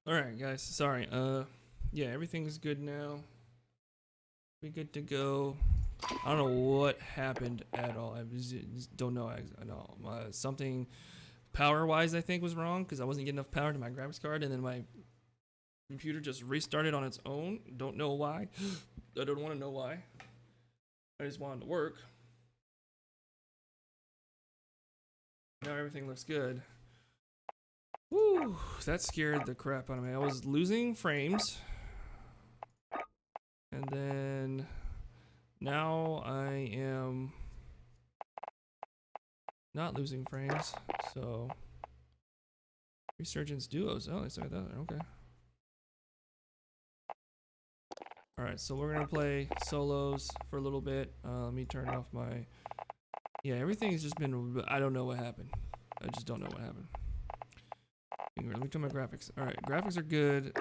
All right, guys. Sorry. Yeah, everything's good now. We good to go. I don't know what happened at all. I just don't know at all. Something power-wise, I think, was wrong because I wasn't getting enough power to my graphics card, and then my computer just restarted on its own. Don't know why. I don't want to know why. I just wanted to work. Now everything looks good. Woo! That scared the crap out of me. I was losing frames. And then now I am not losing frames. So Resurgence Duos. Oh, they started that. Okay. Alright, so we're gonna play solos for a little bit. Let me turn off my... Yeah, everything's just been... I don't know what happened. I just don't know what happened. Let me turn my graphics. Alright, graphics are good.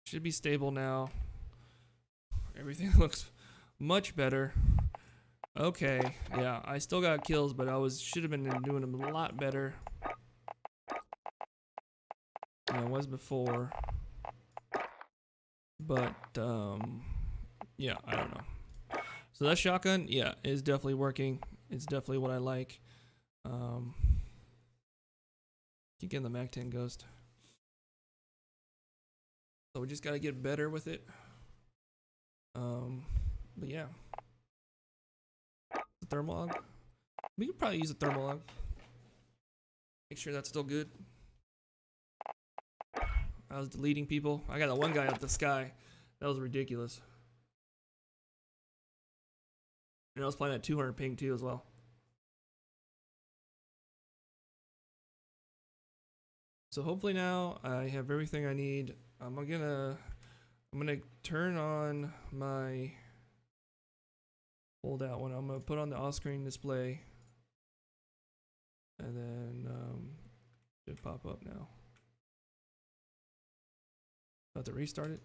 Should be stable now. Everything looks much better. Okay, yeah, I still got kills, but should have been doing them a lot better than I was before. But yeah, I don't know. So that shotgun, yeah, is definitely working. It's definitely what I like. Keep getting the Mac 10 Ghost. So we just gotta get better with it. But yeah. The thermalog. We could probably use a thermalog. Make sure that's still good. I was deleting people. I got that one guy up the sky. That was ridiculous. And I was playing at 200 ping too as well. So hopefully now I have everything I need. I'm gonna turn on my fold-out one. I'm gonna put on the off-screen display, and then it should pop up now. About to restart it.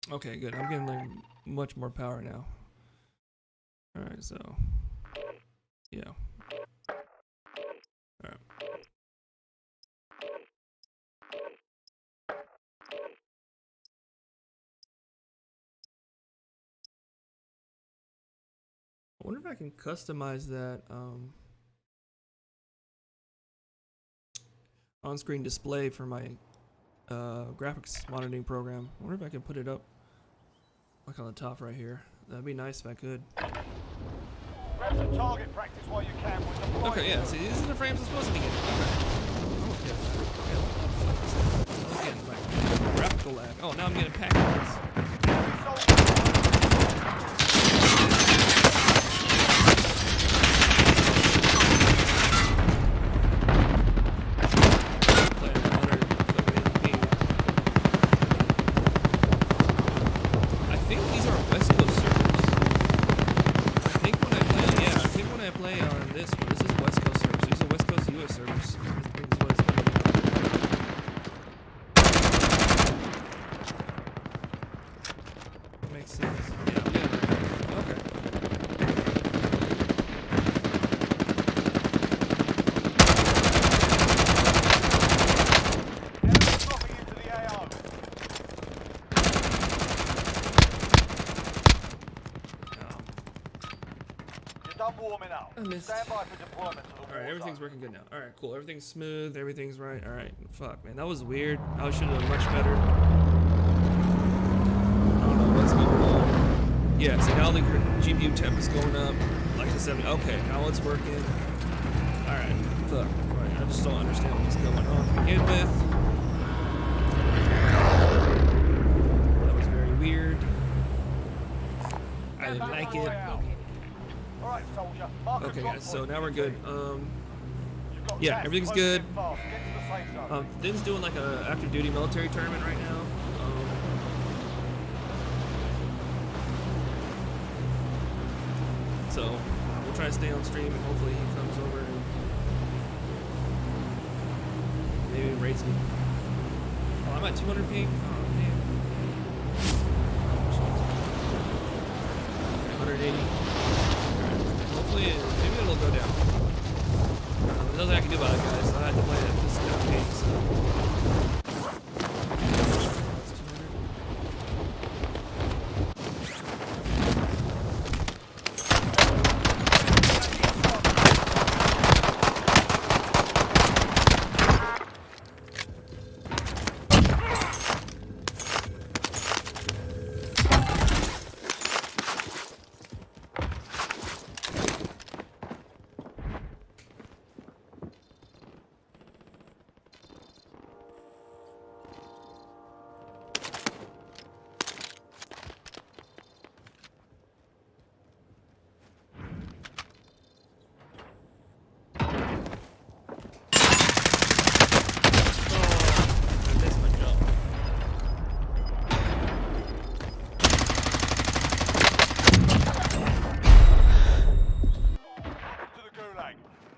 Okay, good. I'm getting like much more power now. All right, so yeah. All right. I wonder if I can customize that on-screen display for my graphics monitoring program. I wonder if I can put it up like on the top right here. That'd be nice if I could. Grab some target practice while you can with the Okay, yeah, see, these are the frames I'm supposed to be getting. Okay. I was getting like graphical lag. Oh, now I'm getting packages. Alright, everything's working good now. Alright, cool. Everything's smooth. Everything's right. Alright, fuck, man. That was weird. I should have done much better. I don't know what's going on. Yeah, so now the GPU temp is going up. Like the 70. Okay, now it's working. Alright, fuck. Alright, I just don't understand what's going on to begin with. That was very weird. I didn't like it. Okay guys, so now we're good. Yeah, everything's good. Din's doing like a active duty military tournament right now. So we'll try to stay on stream and hopefully he comes over and maybe raids me. I'm at 200 ping. Oh man. 180. Hopefully, maybe it'll go down. There's nothing I can do about it, guys. I had to play at this down ping, so.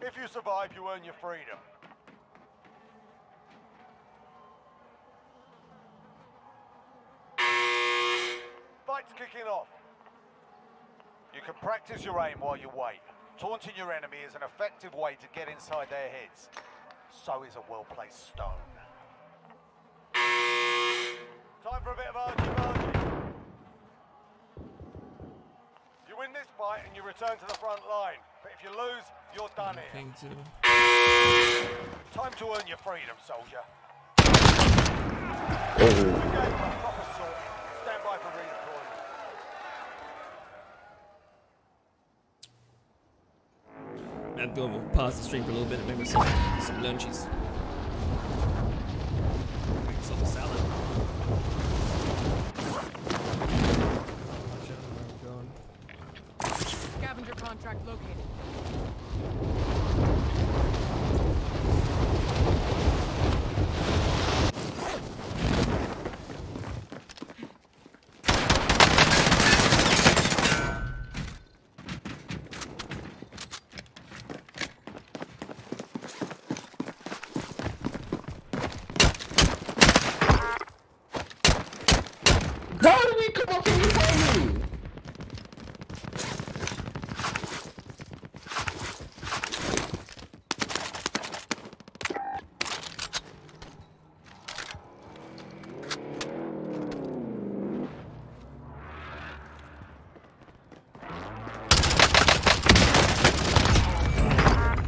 If you survive, you earn your freedom. Fight's kicking off. You can practice your aim while you wait. Taunting your enemy is an effective way to get inside their heads. So is a well-placed stone. Time for a bit of argy-bargy. You win this fight and you return to the front line. But if you lose, you're done here. Ping 2. Time to earn your freedom, soldier. Oh. Okay, proper sort. Stand by for redeployment. I have to go pause the stream for a little bit and make myself some lunchies. Make myself a salad. Watch out where I'm going. Scavenger contract located. Why did he come up and behind me?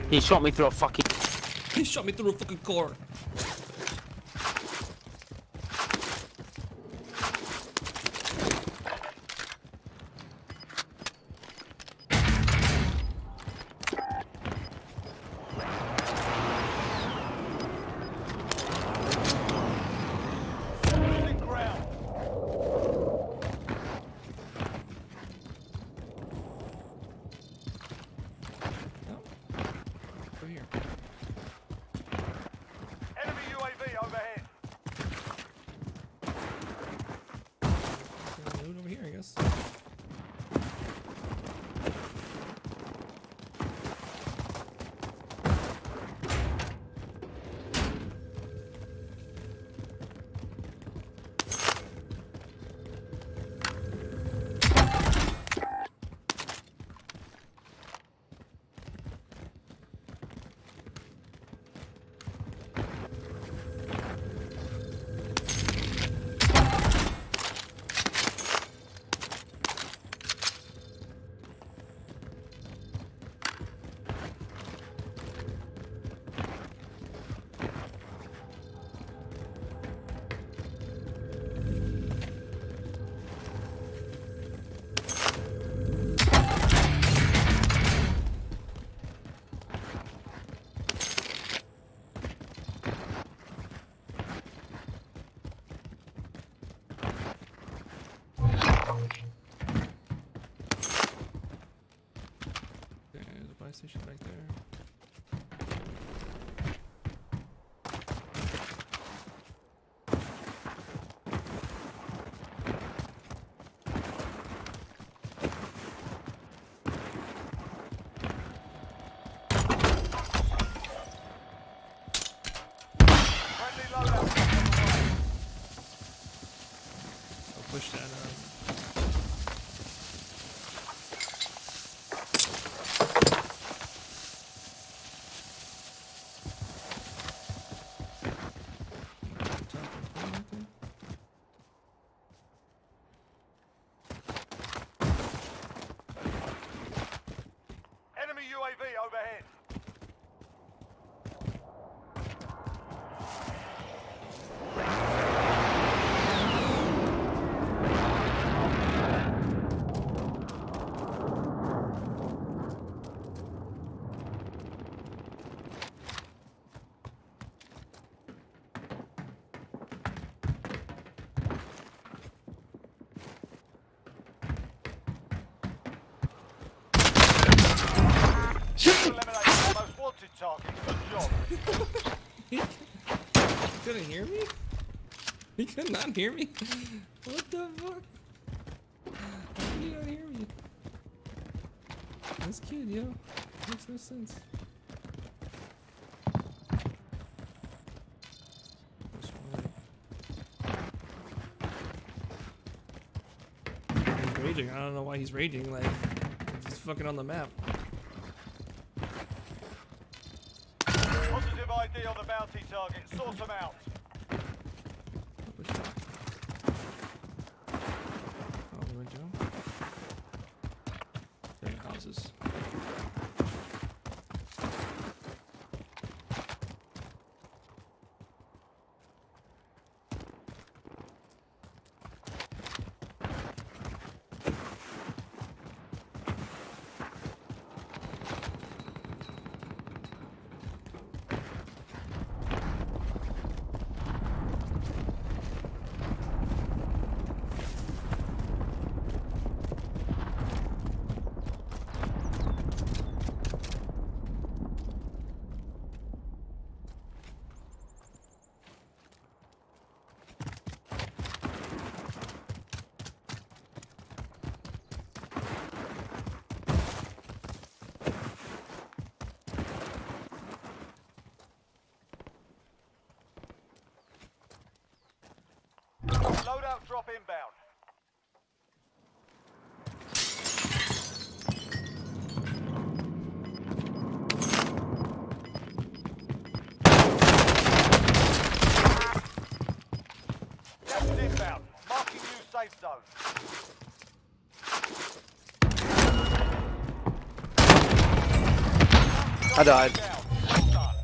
He shot me through a fucking... He shot me through a fucking car. Losing ground. Over here. Enemy UAV overhead. Loot over here, I guess. Okay, there's a buy station back there. Friendly loadout on the way. push that up. Enemy UAV overhead. Eliminated the most wanted target. Good job. He couldn't hear me? He could not hear me? What the fuck? How did he not hear me? This kid, yo. Makes no sense. He's raging. I don't know why he's raging. Like, he's fucking on the map. Positive ID on the bounty target. Sort them out. Oh, we went down. There are houses. Loadout drop inbound. Gas is inbound. Marking new safe zone. I died. Down. Well done.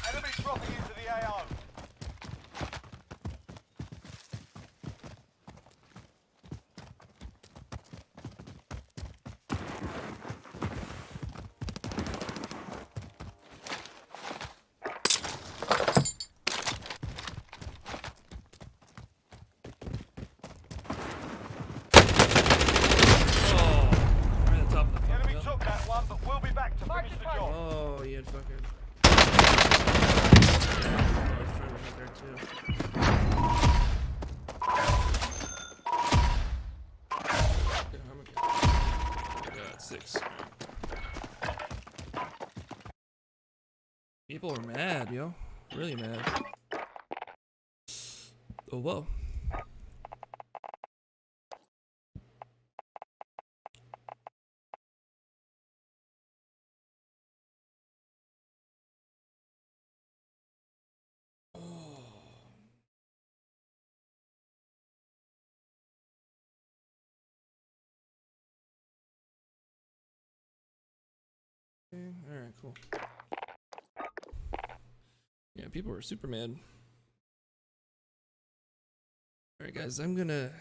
Enemy dropping into the AO. Oh, right at the top of the The enemy fucking took that one, but we'll be back to finish the job. Oh, he had fucking. Oh, he's trying to hit there too. Yeah, how much? I got 6. People are mad, yo. Really mad. Oh, whoa. Okay, alright, cool. Yeah, people were super mad. Alright guys, I'm gonna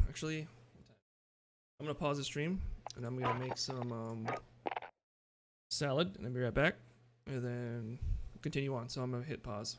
actually I'm gonna pause the stream and I'm gonna make some salad and I'll be right back and then continue on. So I'm gonna hit pause.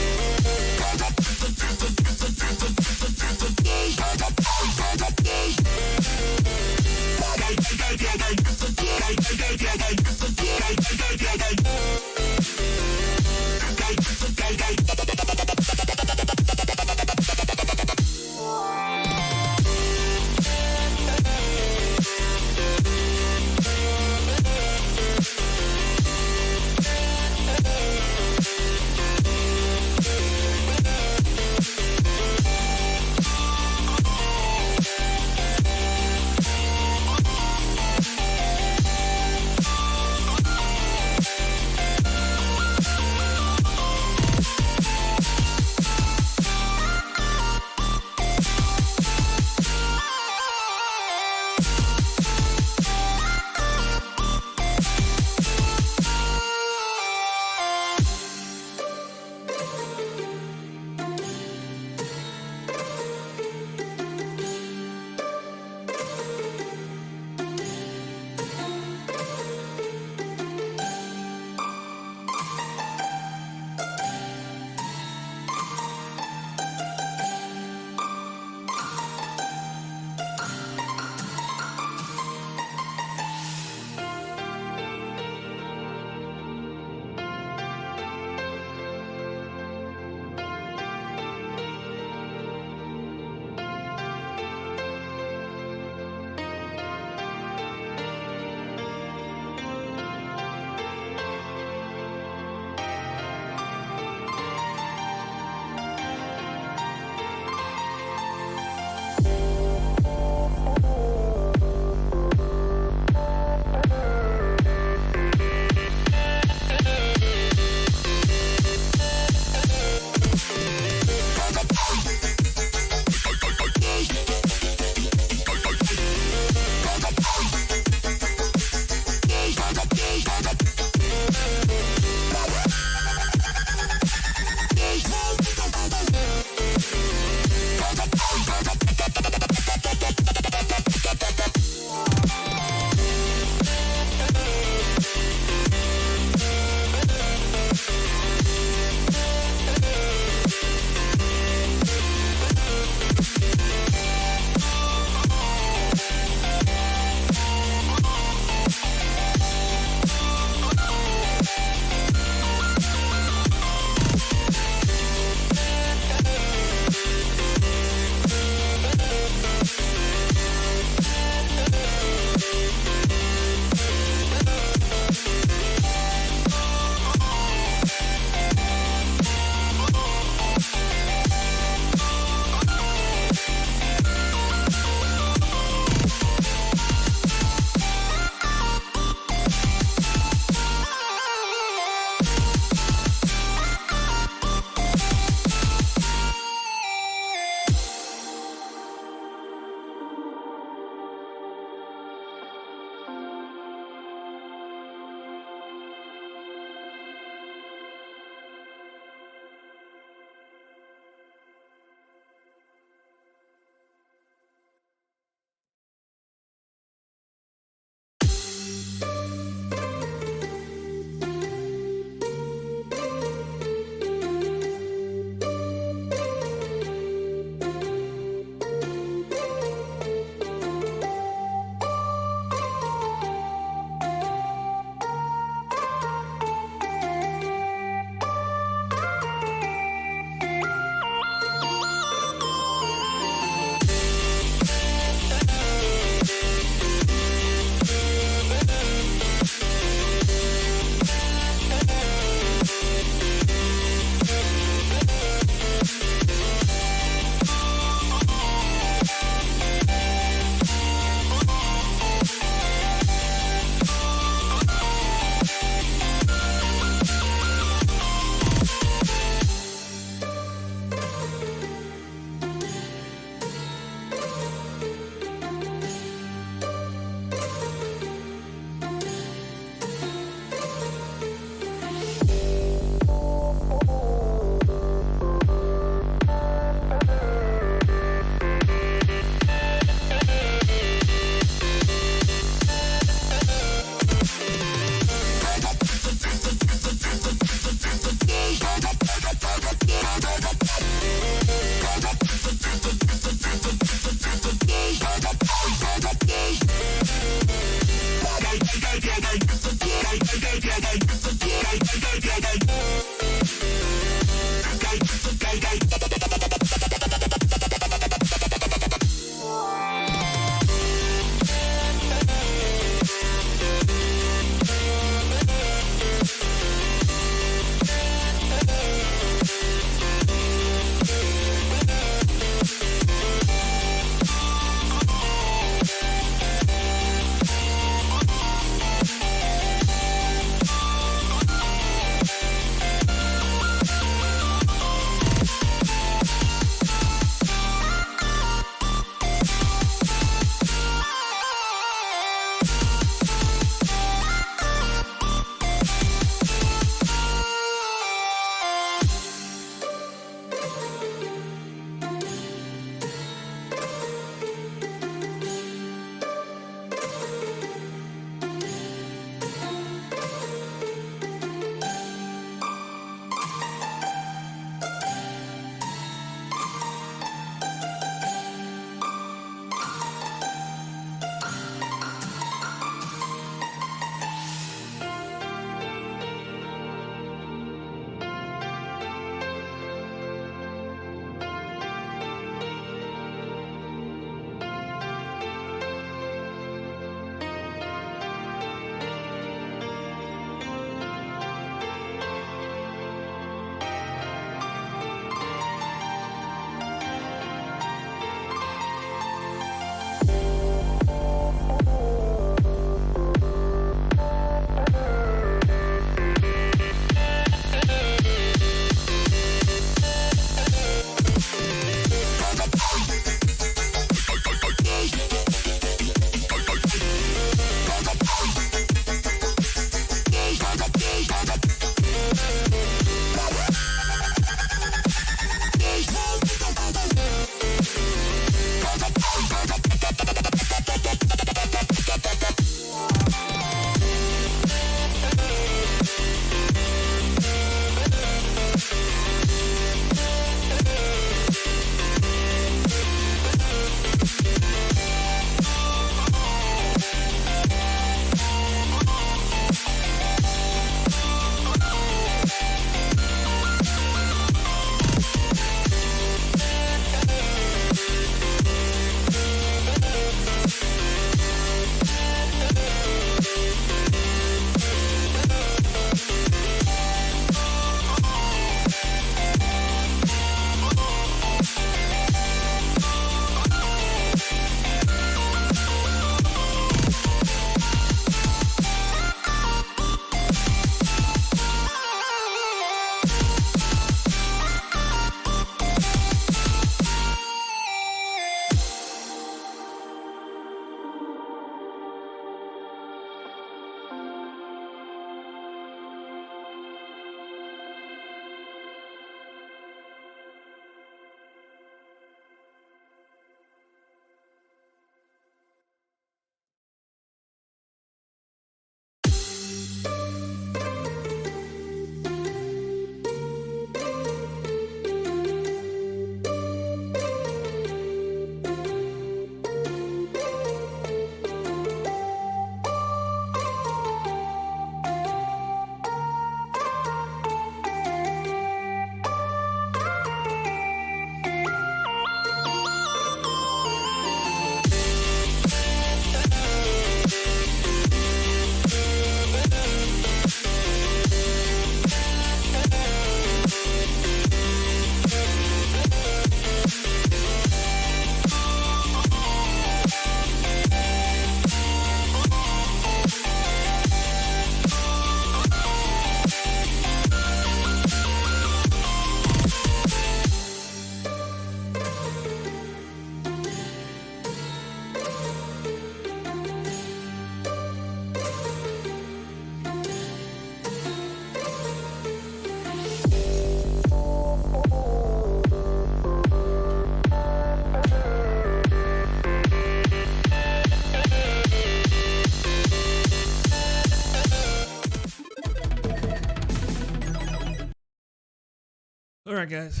All right, guys,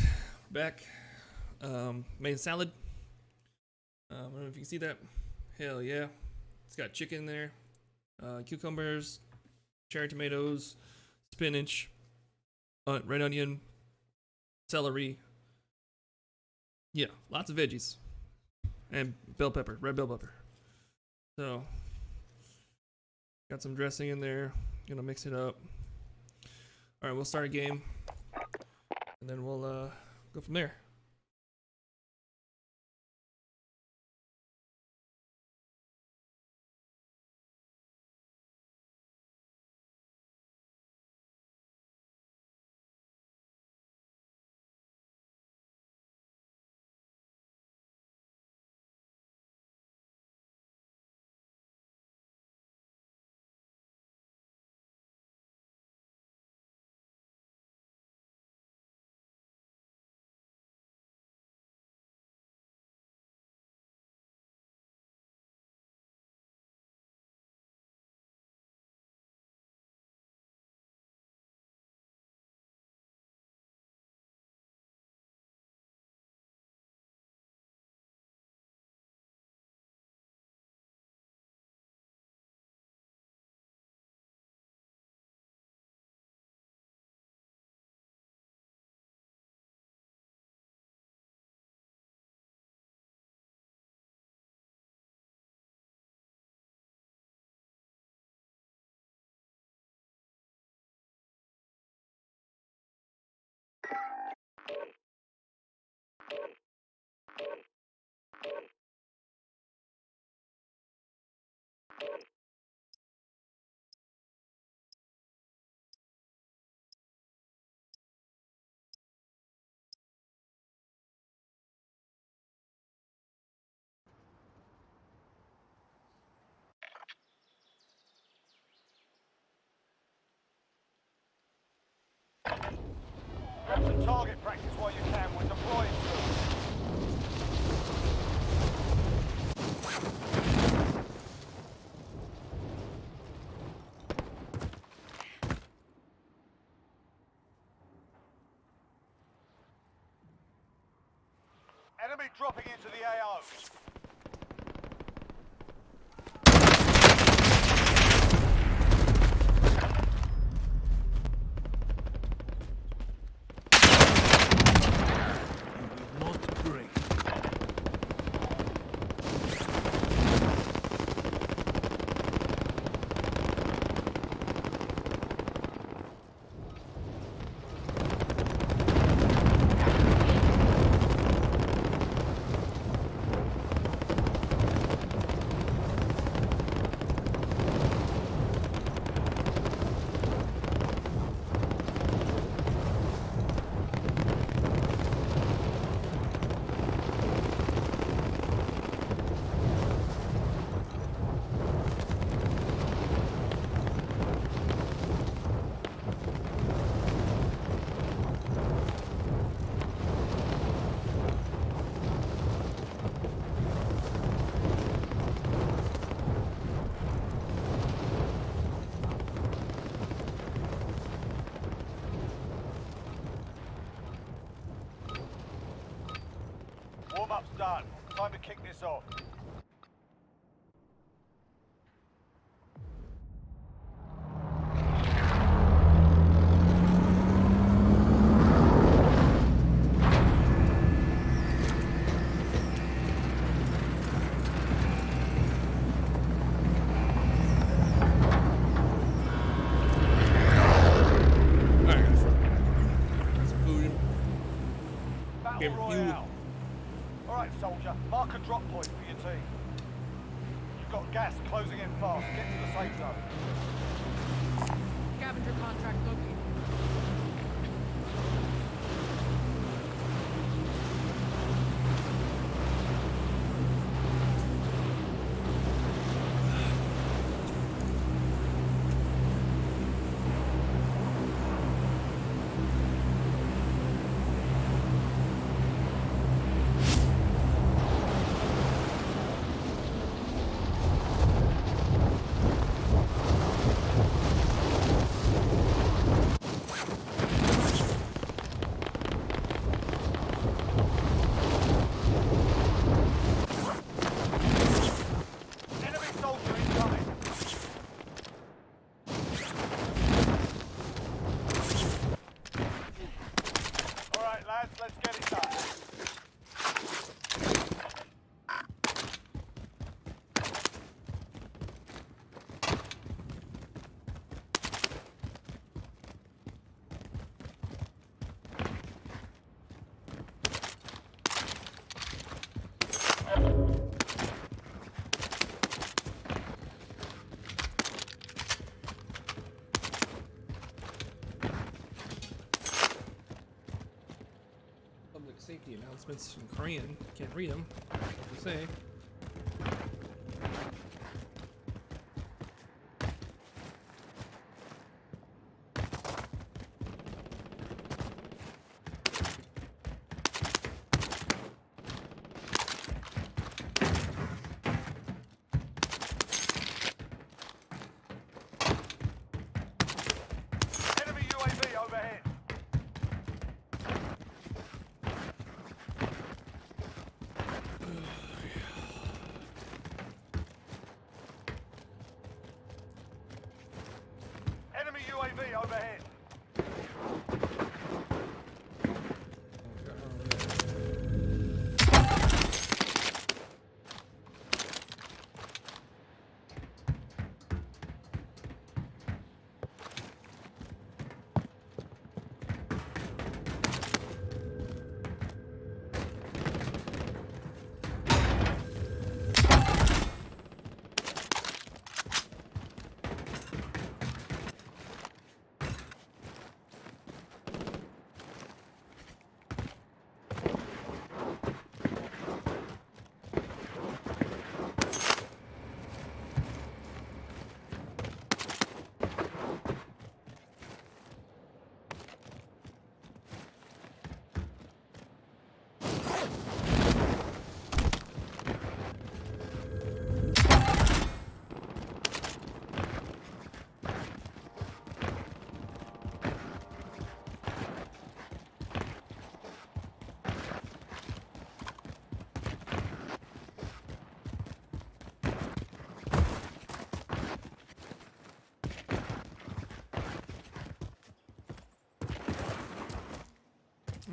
back. Made a salad. I don't know if you can see that. Hell yeah. It's got chicken in there, cucumbers, cherry tomatoes, spinach, red onion, celery. Yeah, lots of veggies. And bell pepper, red bell pepper. So, got some dressing in there. Gonna mix it up. All right, we'll start a game, and then we'll go from there. Grab some target practice while you can. We're deploying soon. Enemy dropping into the AO. Not break. Warm-up's done. Time to kick this off. Alright, guys. Got some food in. Battle Give it fuel. Royale. Alright, soldier. Mark a drop point for your team. You've got gas closing in fast. Get to the safe zone. Scavenger contract located. Korean. Can't read them. To say. Enemy UAV overhead. Enemy UAV overhead.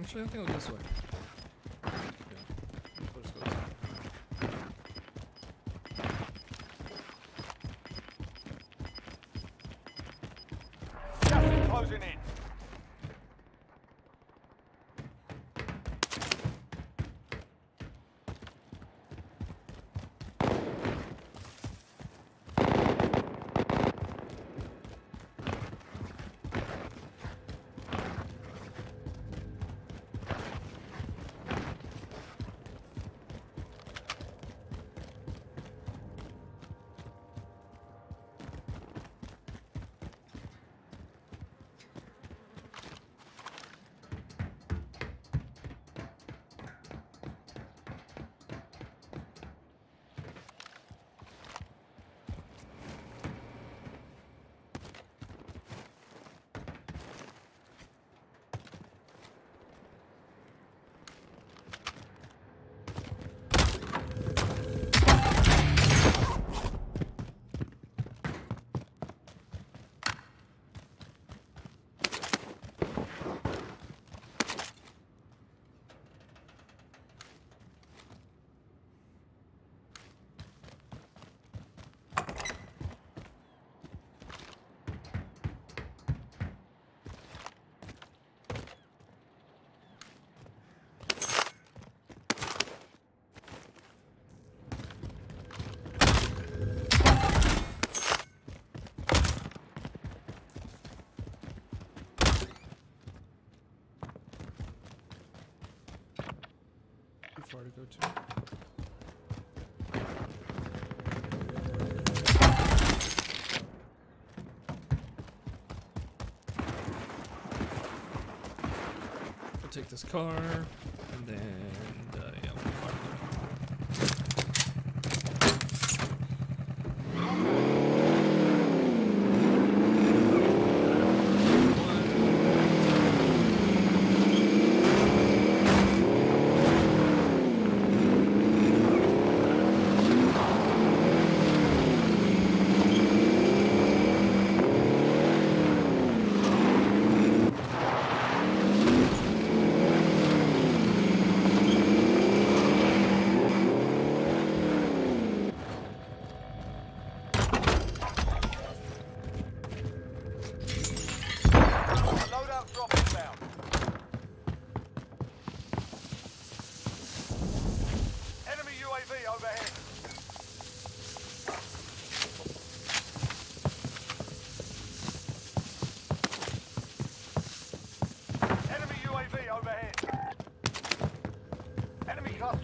Actually, I think I'll go this way. Yeah. I'll just go this way. Gas is closing in. Too far to go to. I'll take this car, and then, yeah, we'll fire Loadout dropping down. Enemy UAV overhead. Enemy UAV overhead. Enemy cluster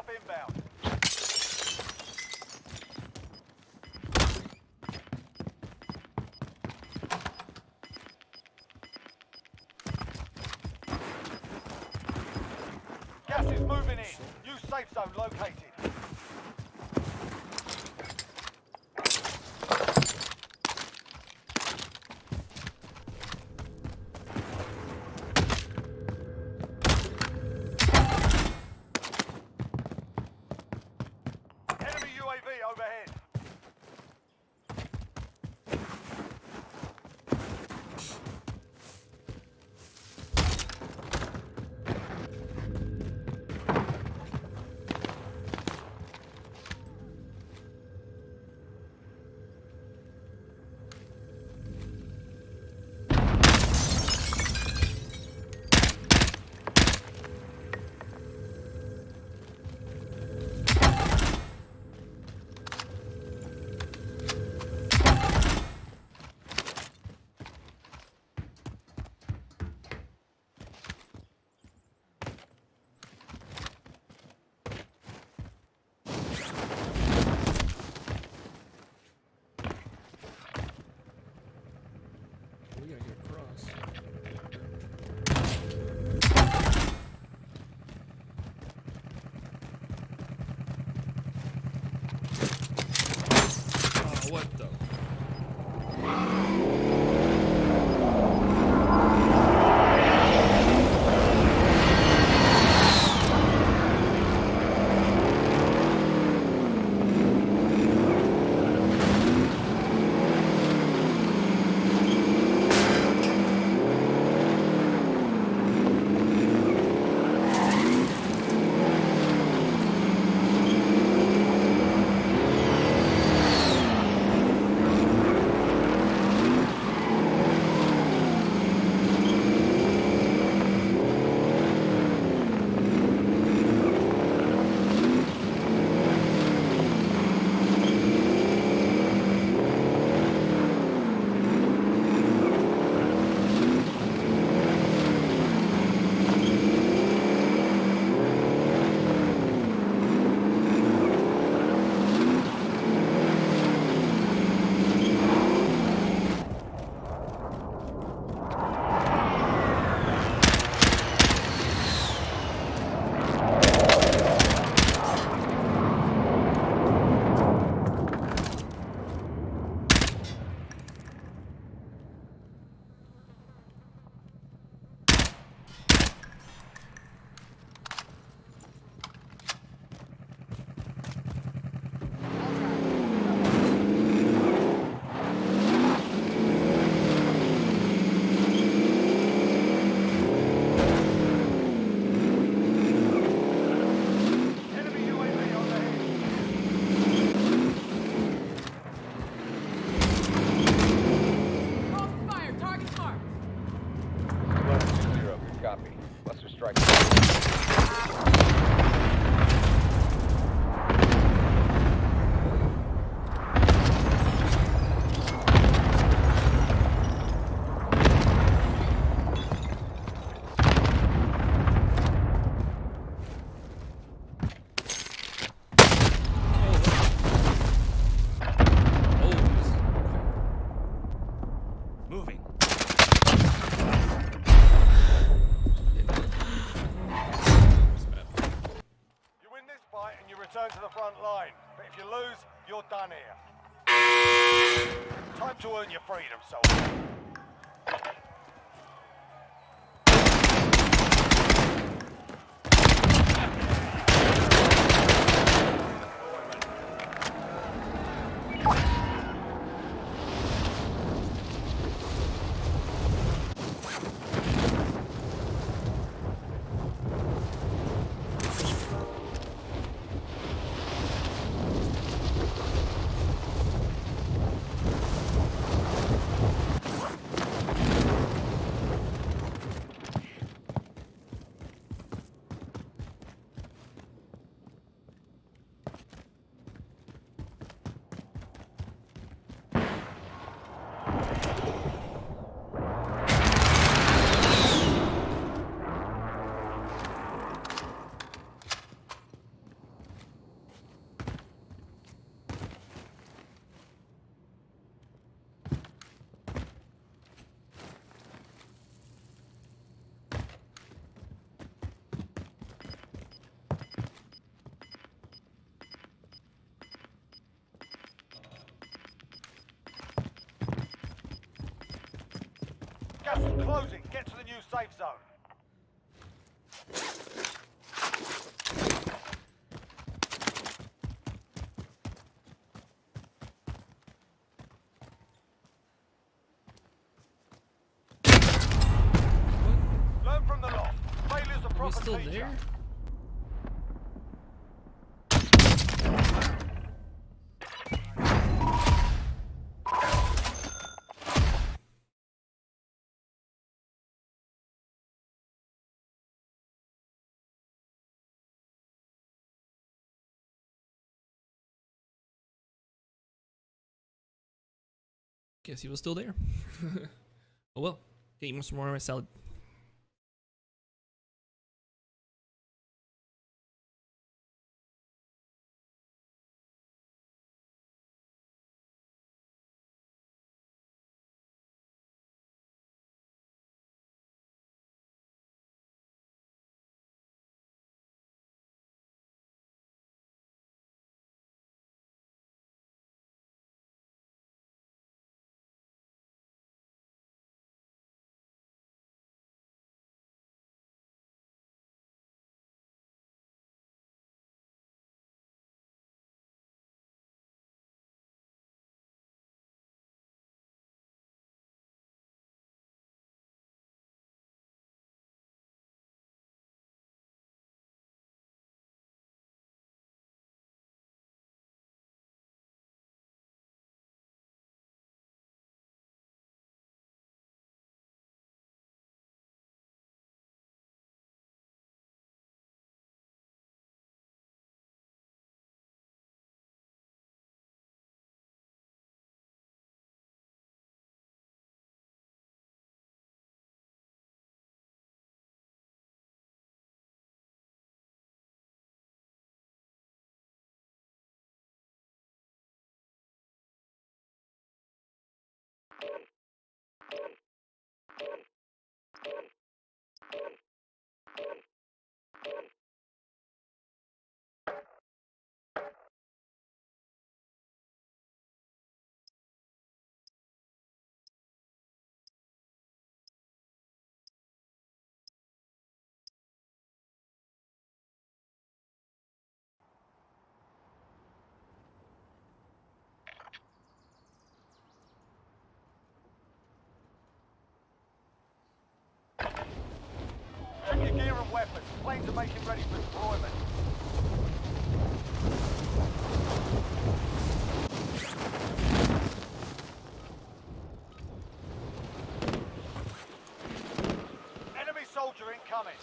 inbound. Gas is moving in. New safe zone located. Enemy UAV overhead. We gotta get across. Oh, what the? Enemy UAV overhead. Cross fire. Target marked. Level 2-0, good copy. Cluster strike. Moving. You win this fight and you return to the front line. But if you lose, you're done here. Time to earn your freedom, soldier. Gas is closing. Get to the new safe zone. Learn from the lot. Failure's a Are we proper still teacher. there? Guess he was still there. Oh well. Get you some more of my salad. Check your gear and weapons. Planes are making ready for deployment. Enemy soldier incoming.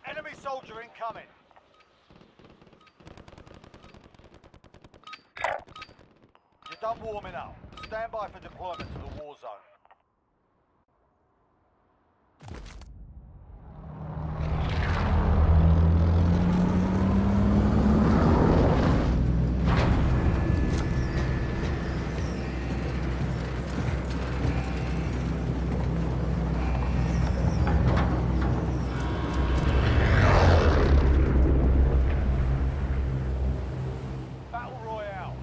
Enemy soldier incoming. You're done warming up. Stand by for deployment to the war zone. Battle Royale.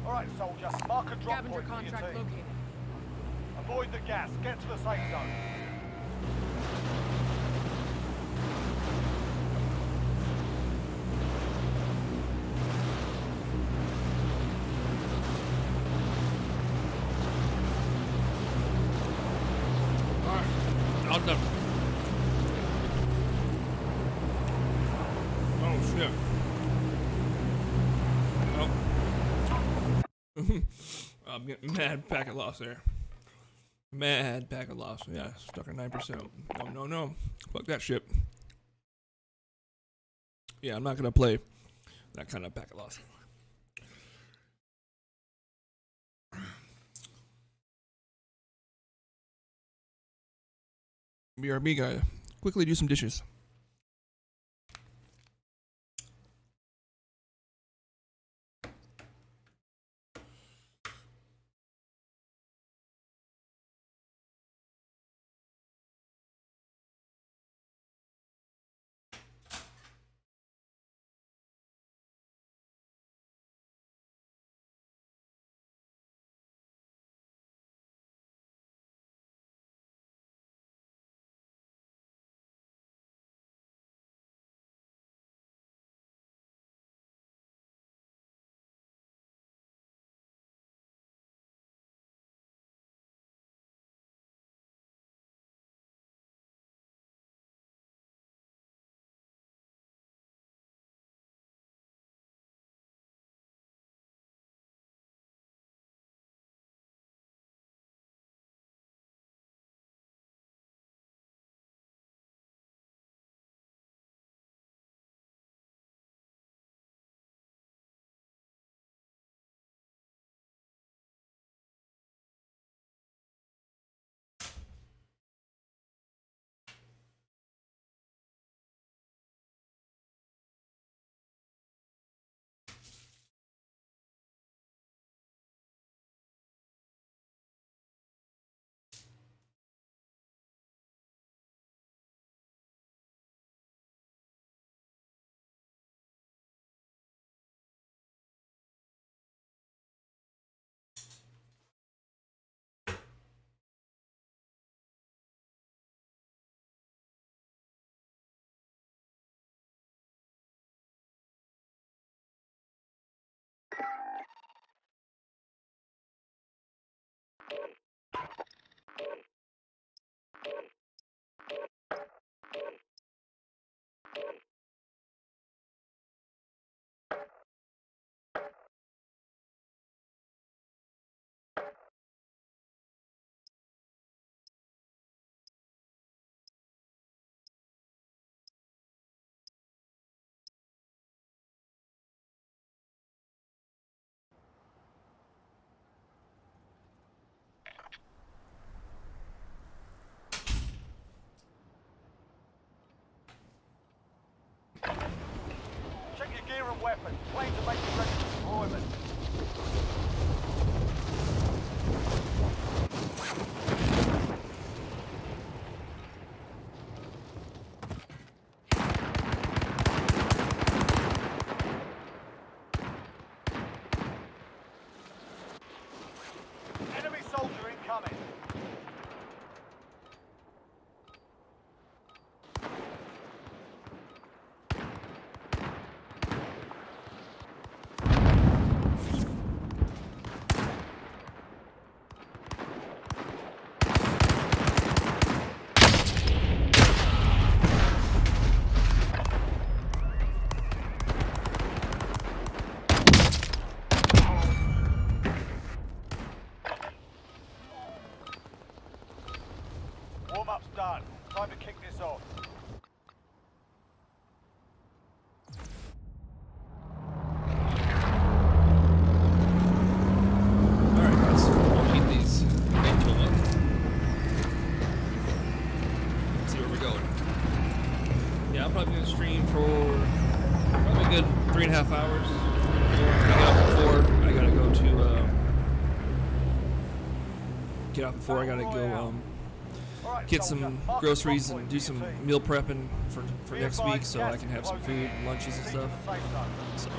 Alright, soldier. Mark a drop Scavenger point for your contract team. located. Avoid the gas. Get to the safe zone. Alright. All done. Oh shit. Oh. I'm getting mad packet loss there. Mad packet loss. Yeah, stuck at 9%. No. Fuck that shit. Yeah, I'm not gonna play that kind of packet loss. BRB guy. Quickly do some dishes. Check your gear and weapons. Planes are making ready for deployment. Enemy soldier incoming. Warm-up's done. Time to kick this off. Alright guys, we'll keep these until one. Let's see where we're going. Yeah, I'm probably gonna stream for probably a good 3.5 hours. I get off at 4. I gotta go to get off at 4. I gotta go get some groceries and do some meal prepping for next week so I can have some food, lunches and stuff. So.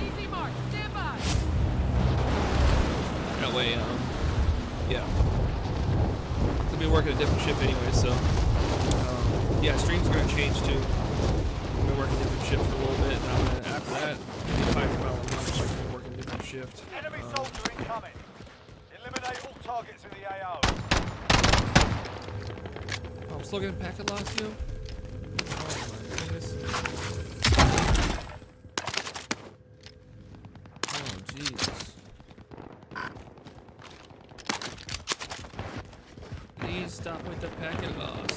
Easy mark, stand by. That way, yeah. I'll be working a different shift anyway, so yeah, streams are gonna change too. I'm gonna work a different shift for a little bit, and I'm gonna, after that, be fine for about a month. So I'm gonna work a different shift. Enemy soldier incoming. Eliminate all targets in the AO. Oh, I'm still getting packet loss, yo. Oh my goodness. Oh Jesus. Please stop with the packet loss.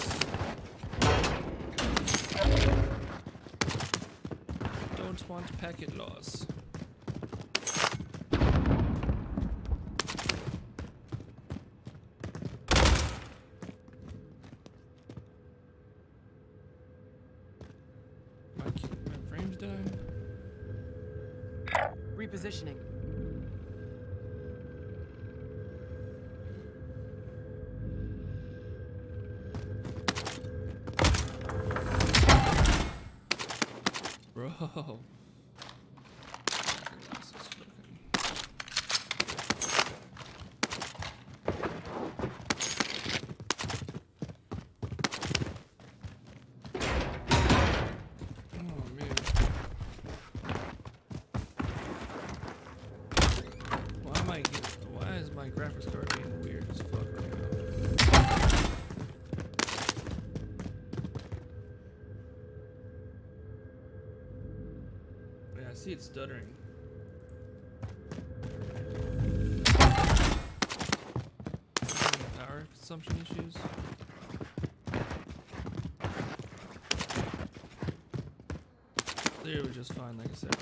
Don't want packet loss. He's dying. Repositioning. Bro. Why is my graphics card being weird as fuck right now? Yeah, I see it stuttering. Power consumption issues. Clear was just fine, like I said.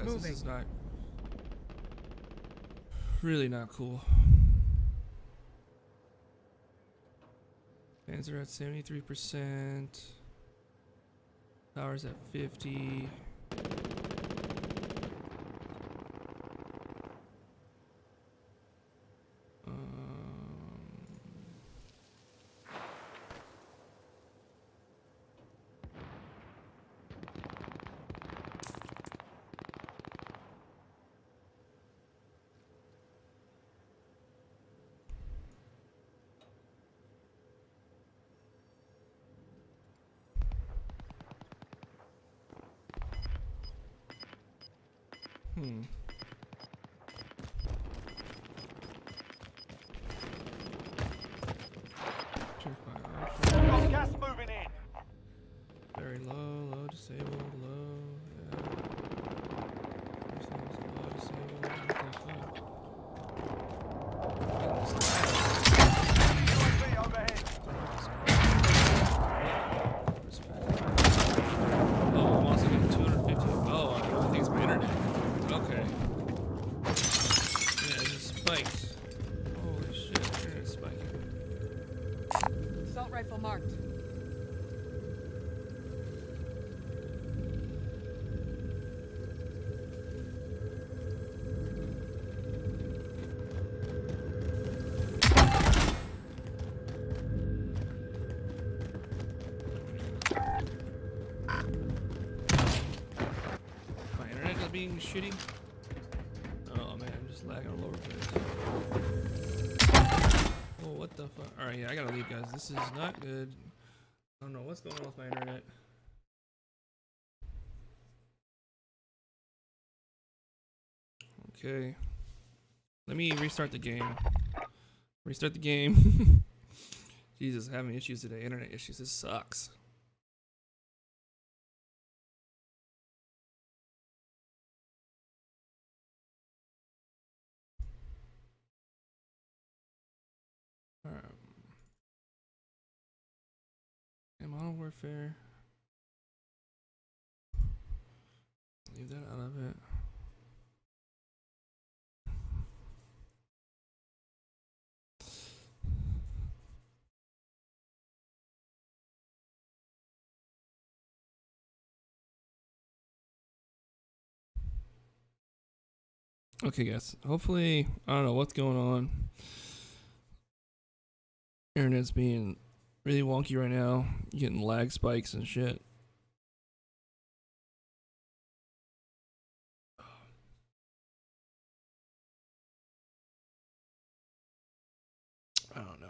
This is not really not cool. Fans are at 73%. Power's at 50. Got gas moving in. Very low, low, disabled, low, yeah. Everything's low, disabled, UAV overhead. Oh, I'm also getting 250. Oh, I think it's my internet. Okay. Yeah, it just spiked. Holy shit, internet's spiking. Assault rifle marked. My internet is being shitty. Oh man, I'm just lagging all over the place. Oh, what the fuck? Alright, yeah, I gotta leave, guys. This is not good. I don't know what's going on with my internet. Okay. Let me restart the game. Restart the game. Jesus, having issues today. Internet issues. This sucks. Modern Warfare. Leave that out of it. Okay, guys. Hopefully, I don't know what's going on. Internet's being really wonky right now. Getting lag spikes and shit. I don't know.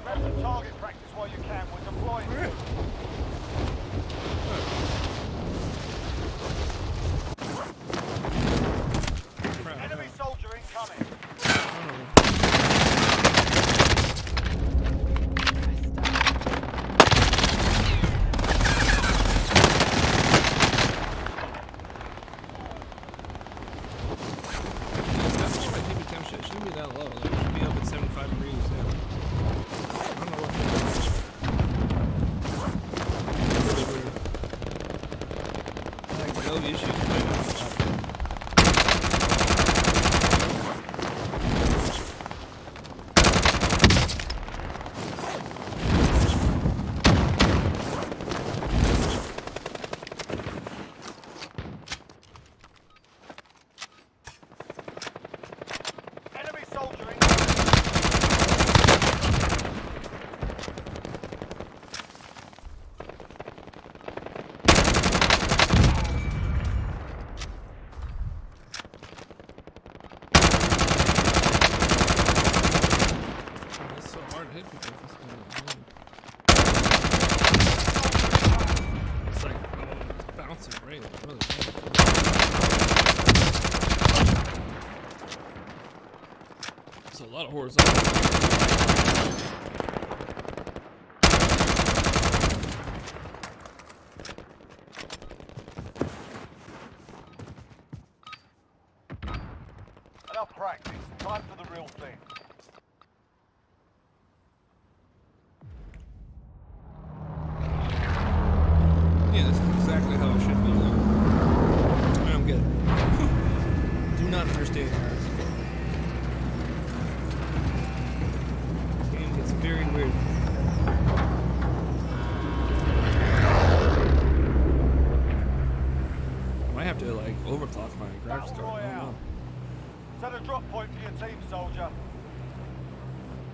Grab some target practice while you can. We're deploying. Alright. Enemy soldier incoming. It shouldn't be that low. Like, it should be up at 75 degrees. Yeah. I don't know what that is. Really weird. Like, no issues right now. Enemy soldier incoming. It's so hard to hit people with this gun. It's like, it's bouncing right. Like, really bad. It's a lot of horizontal. Enough practice. Time for the real thing. Yeah, this is exactly how it should be. I don't get it. Do not understand, guys. Game gets very weird. I might have to like overclock my graphics Battle card. I don't Royale. know. Set a drop point for your team, soldier.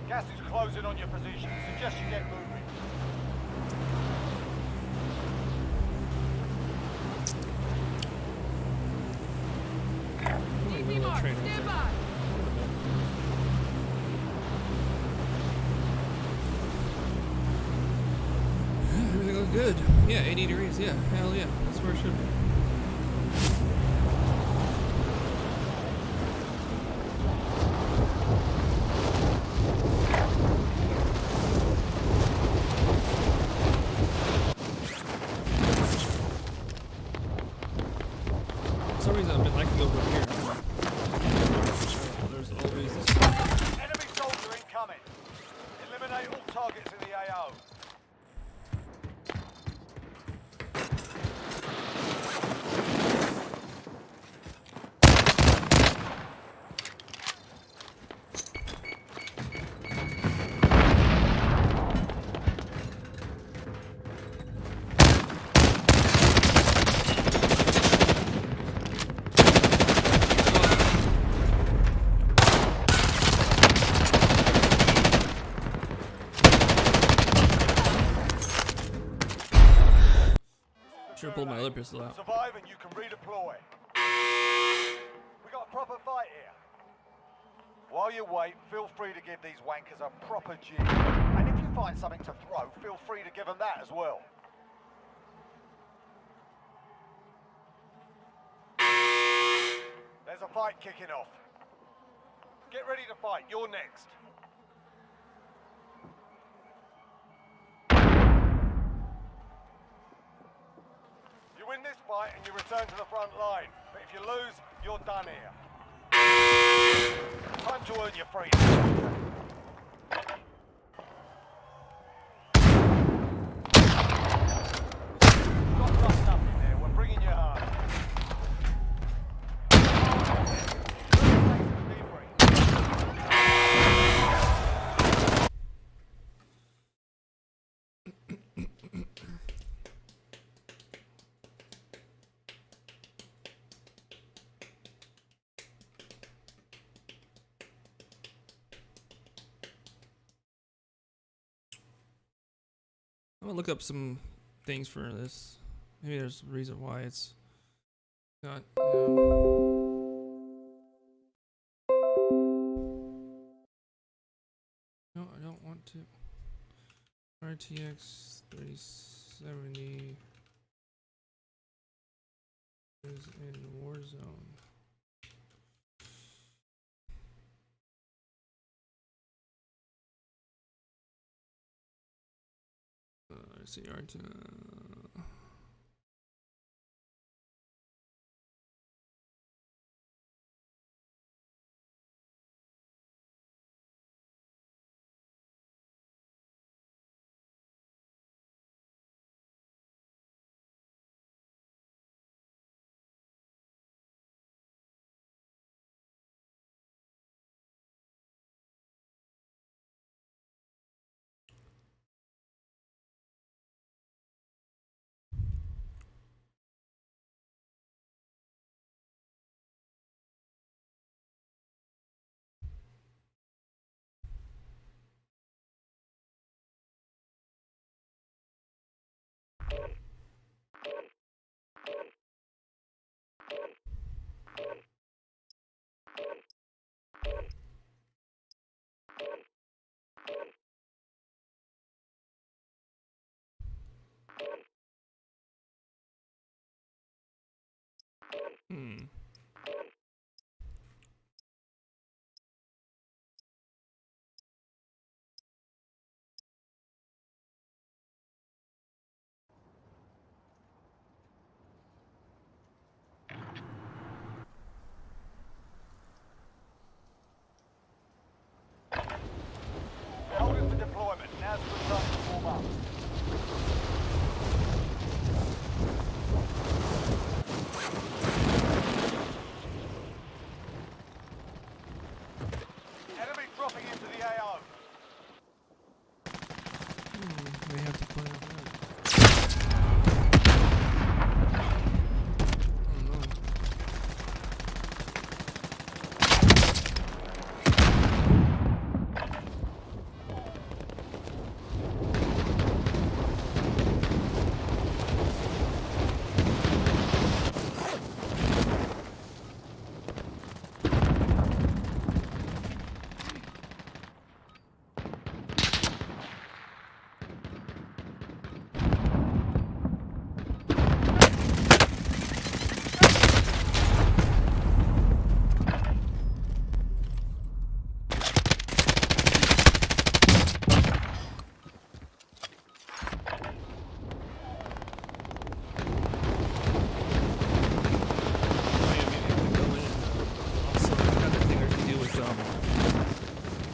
Gas is closing on your position. Suggest you get moving. Easy mark, stand by. Everything looks good. Yeah, 80 degrees. Yeah, hell yeah. That's where it should be. For some reason, I've been liking over here. There's always this. Enemy soldier incoming. Eliminate all targets in the AO. Should have pulled my other pistol out. Survive and you can redeploy. We got a proper fight here. While you wait, feel free to give these wankers a proper jig. And if you find something to throw, feel free to give them that as well. There's a fight kicking off. Get ready to fight. You're next. You win this fight and you return to the front line. But if you lose, you're done here. Time to earn your freedom. Got rust up in there. We're bringing you home. Be free. I'm gonna look up some things for this. Maybe there's a reason why it's not. No, I don't want to. RTX 3070 is in Warzone. Let's see, Holding for deployment. Now's a good time to warm up. Enemy dropping into the AO. they have to play that. Oh no.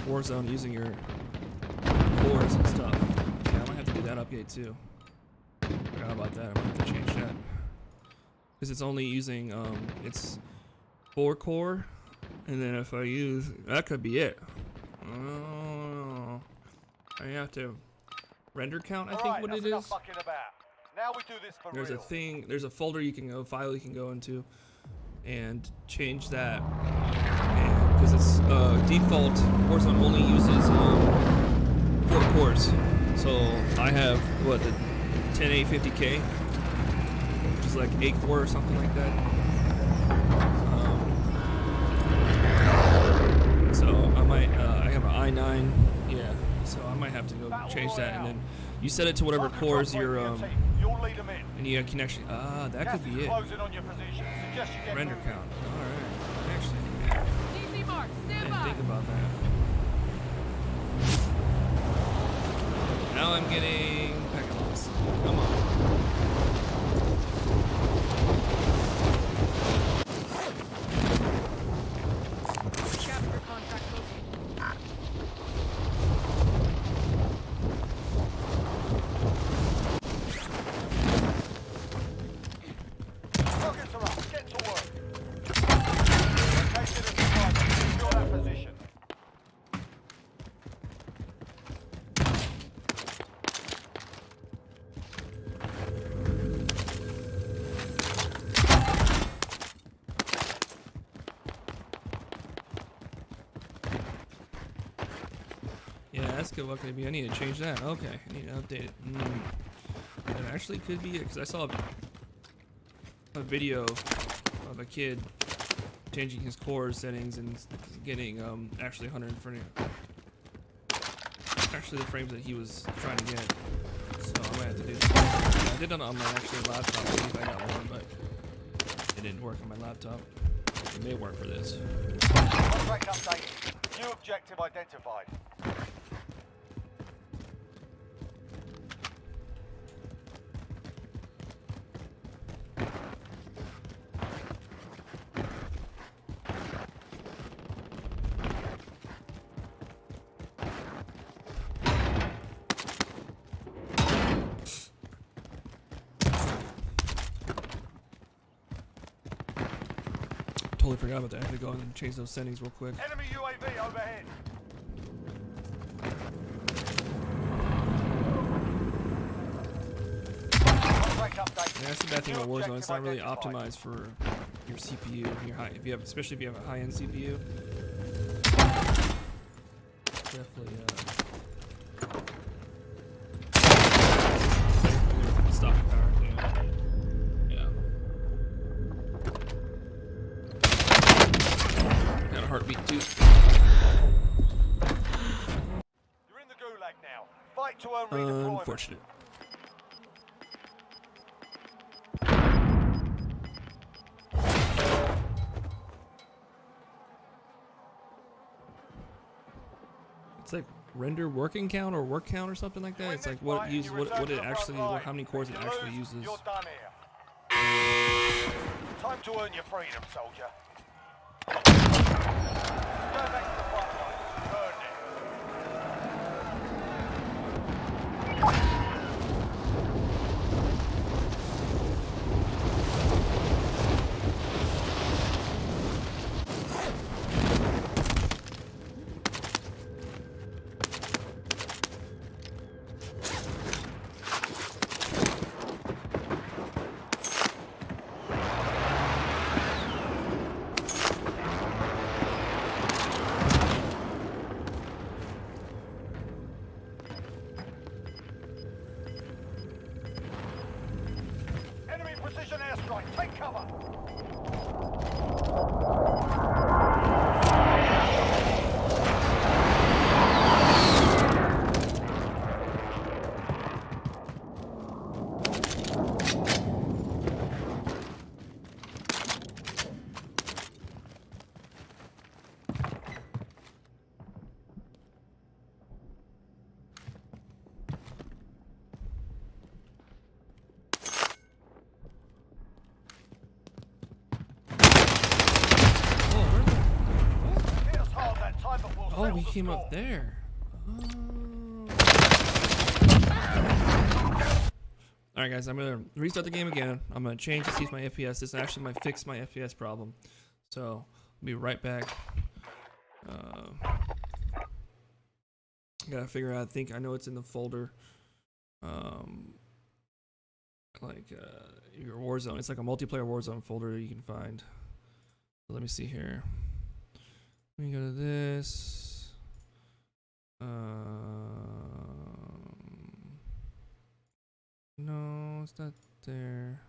Warzone using your cores and stuff. Yeah, I might have to do that update too. Forgot about that. I might have to change that because it's only using it's 4 core, and then if I use that could be it. Oh, I have to render count. I think what it is. Now we do this for There's real. a thing. There's a folder you can go, file you can go into, and change that. Because it's default Warzone only uses 4 cores. So I have what, the 10850K, like 8 core or something like that. So I might, I have an i9, yeah. So I might have to go change that, and then you set it to whatever cores you're, and you can actually, that could be it. Render count. All right. Actually, Easy mark. I Stand didn't by. think about that. Now I'm getting packet loss. Come on. Capture contact located. Rockets are up. Get to work. Location is defined. Secure that position. Yeah, that's good. What could it be? I need to change that. Okay, I need to update it. It actually could be it, because I saw a video of a kid changing his core settings and getting actually 100 frames. Actually, the frames that he was trying to get. So I might have to do that. I did it on my actual laptop. I think I got one, but it didn't work on my laptop. It may work for this. Contract updated. New objective identified. Totally forgot about that. I have to go and change those settings real quick. Enemy UAV overhead. Contract updated. Yeah, that's the bad thing New about Warzone. It's not really objective optimized for your CPU. Your high, if you have, especially if you have a high-end CPU. Definitely. Stock power. Yeah. Got a heartbeat too. You're in the gulag now. Fight to earn redeployment. Unfortunate. It's like render working count or work count or something like that. It's like what it uses, what it actually, how many cores it actually uses. You're done here. Time to earn your freedom, soldier. Go back to the front line. Earned it. Enemy precision airstrike. Take cover. Hit us hard that time, but we'll Oh, settle he the came score. up there. Alright guys, I'm gonna restart the game again. I'm gonna change to see if my FPS. This actually might fix my FPS problem. So I'll be right back. Gotta figure out, I know it's in the folder. Your Warzone. It's like a multiplayer Warzone folder you can find. So let me see here. Let me go to this. No, it's not there.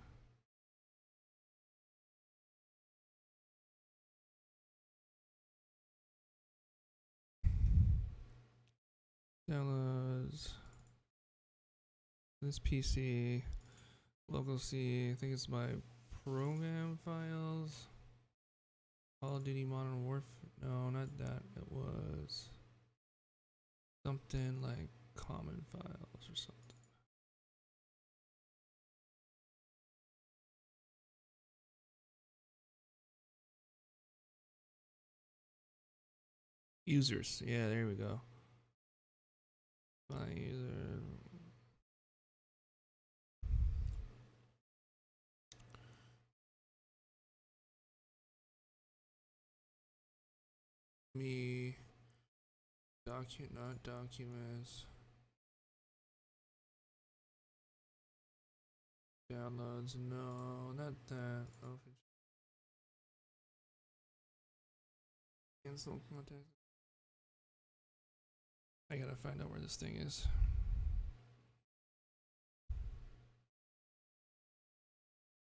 Downloads. This PC. Local C. I think it's my program files. Call of Duty Modern Warfare. No, not that. It was something like common files or something. Users. Yeah, there we go. My user. Me. Not documents. Downloads. No, not that. Oh, cancel contact. I gotta find out where this thing is.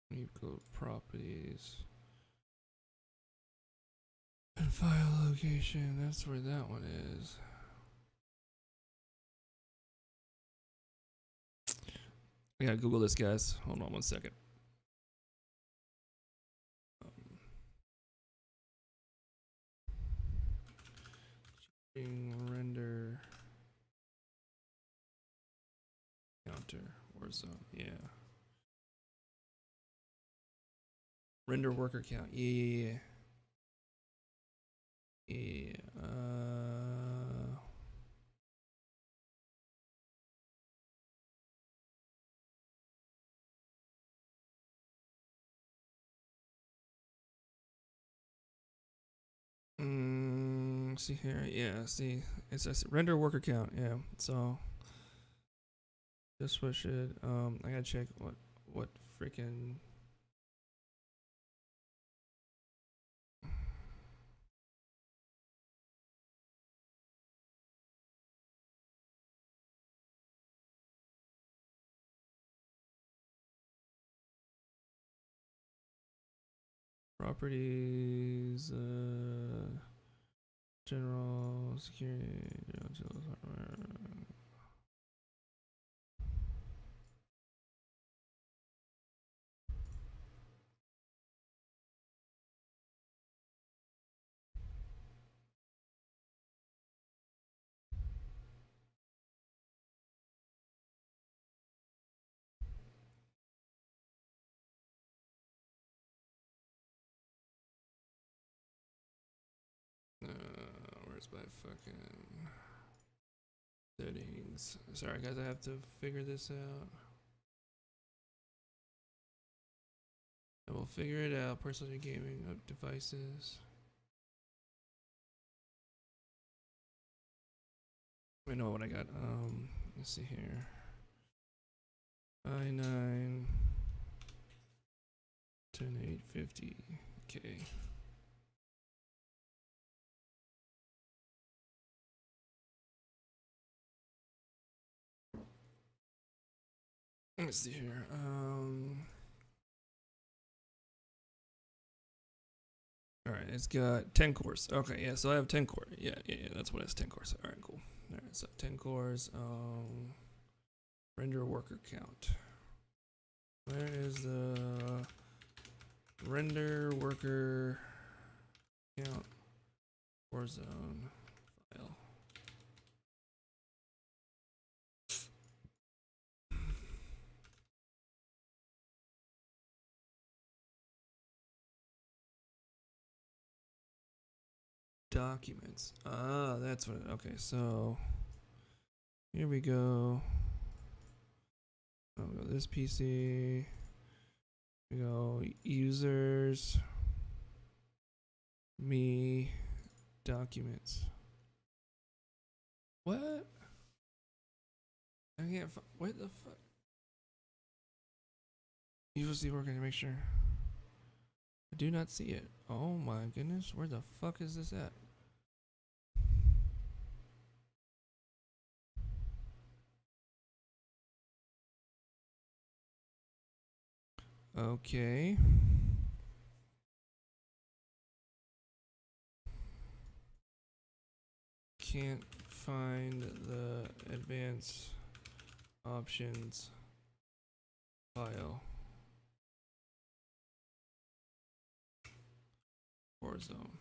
You go to properties. And file location. That's where that one is. I gotta Google this, guys. Hold on one second. Render counter Warzone. Yeah. Render worker count. Yeah. Yeah. See here. Yeah. See, it says render worker count. Yeah. So just what should I gotta check what freaking. Properties, general security, general hardware. Where's my fucking settings? Sorry, guys, I have to figure this out. I will figure it out. Personal gaming devices. I know what I got. Let's see here. i9 10850K. Let's see here. All right, it's got 10 cores. Okay, yeah, so I have 10 core. Yeah, that's what it's 10 cores. All right, cool. All right, so 10 cores. Render worker count. Where is the render worker count Warzone file? Documents. Ah, that's what. Okay, so here we go. I'll go this PC. We go users. Me. Documents. What? I can't. What the fuck? Usually working to make sure. I do not see it. Oh my goodness, where the fuck is this at? Okay. Can't find the advanced options file. Warzone.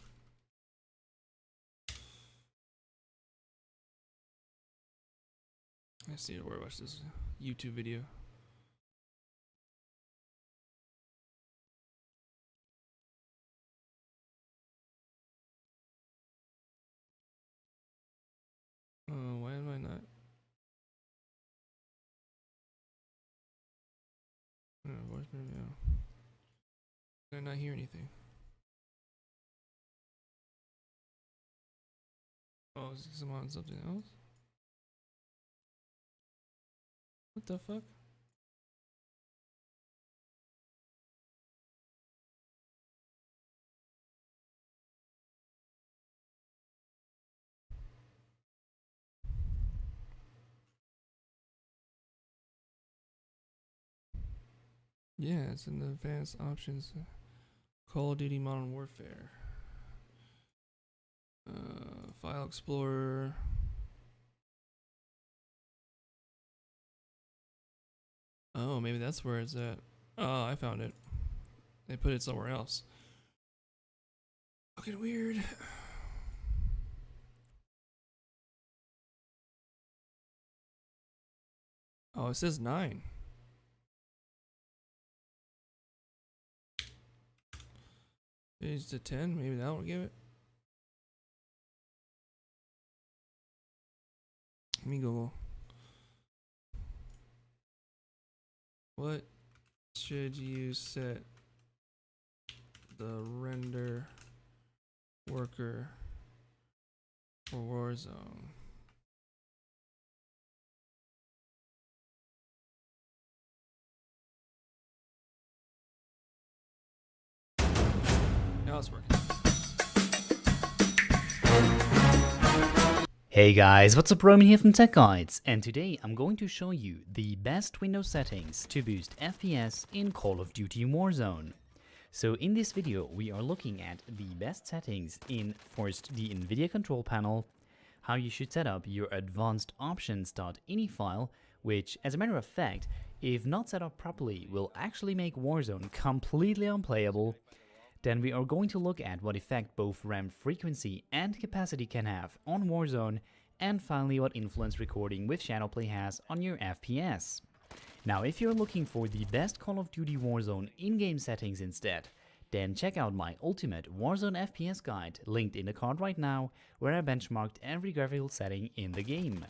I see where I watch this YouTube video. Why am I not? Did I not hear anything? Oh, is this on something else? What the fuck? Yeah, it's in the advanced options. Call of Duty Modern Warfare. File Explorer. Oh, maybe that's where it's at. Oh, I found it. They put it somewhere else. Fucking weird. Oh, it says 9. Page to 10, maybe that will give it. Let me Google. What should you set the render worker for Warzone? Now it's working. Hey guys, what's up? Roman here from Tech Guides, and today I'm going to show you the best Windows settings to boost FPS in Call of Duty Warzone. So in this video we are looking at the best settings in first the NVIDIA control panel, how you should set up your advanced options.ini file, which as a matter of fact, if not set up properly, will actually make Warzone completely unplayable. Then we are going to look at what effect both RAM frequency and capacity can have on Warzone, and finally what influence recording with Shadowplay has on your FPS. Now if you're looking for the best Call of Duty Warzone in-game settings instead, then check out my ultimate Warzone FPS guide linked in the card right now, where I benchmarked every graphical setting in the game.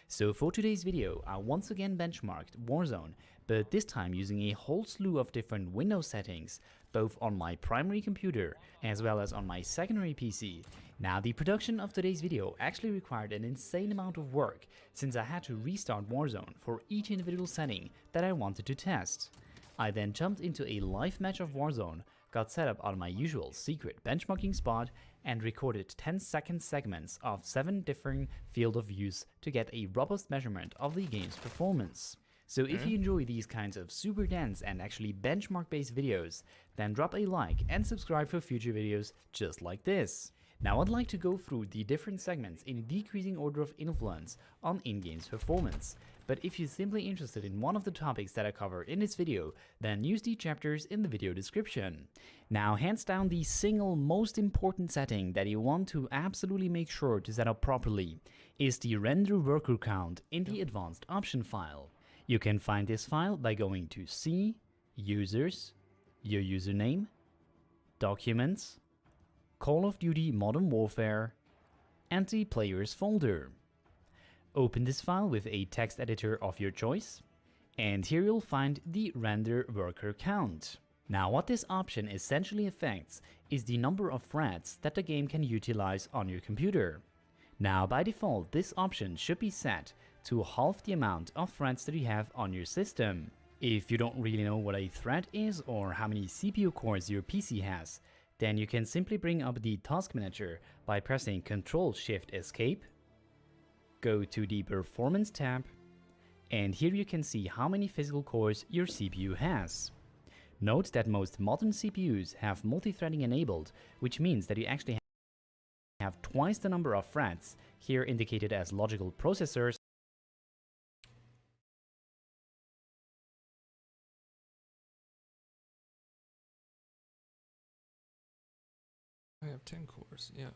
So for today's video, I once again benchmarked Warzone, but this time using a whole slew of different Windows settings, both on my primary computer as well as on my secondary PC. Now the production of today's video actually required an insane amount of work, since I had to restart Warzone for each individual setting that I wanted to test. I then jumped into a live match of Warzone, got set up on my usual secret benchmarking spot, and recorded 10-second segments of 7 different field of views to get a robust measurement of the game's performance. So if you enjoy these kinds of super dense and actually benchmark based videos, then drop a like and subscribe for future videos just like this. Now I'd like to go through the different segments in decreasing order of influence on in-game's performance. But if you're simply interested in one of the topics that I cover in this video, then use the chapters in the video description. Now hands down the single most important setting that you want to absolutely make sure to set up properly is the render worker count in the advanced option file. You can find this file by going to C, Users, your username, Documents, Call of Duty Modern Warfare, and the Players folder. Open this file with a text editor of your choice, and here you'll find the render worker count. Now what this option essentially affects is the number of threads that the game can utilize on your computer. Now by default this option should be set to half the amount of threads that you have on your system. If you don't really know what a thread is or how many CPU cores your PC has, then you can simply bring up the task manager by pressing Ctrl-Shift-Escape, go to the Performance tab, and here you can see how many physical cores your CPU has. Note that most modern CPUs have multi-threading enabled, which means that you actually have twice the number of threads, here indicated as logical processors. I have 10 cores, yeah.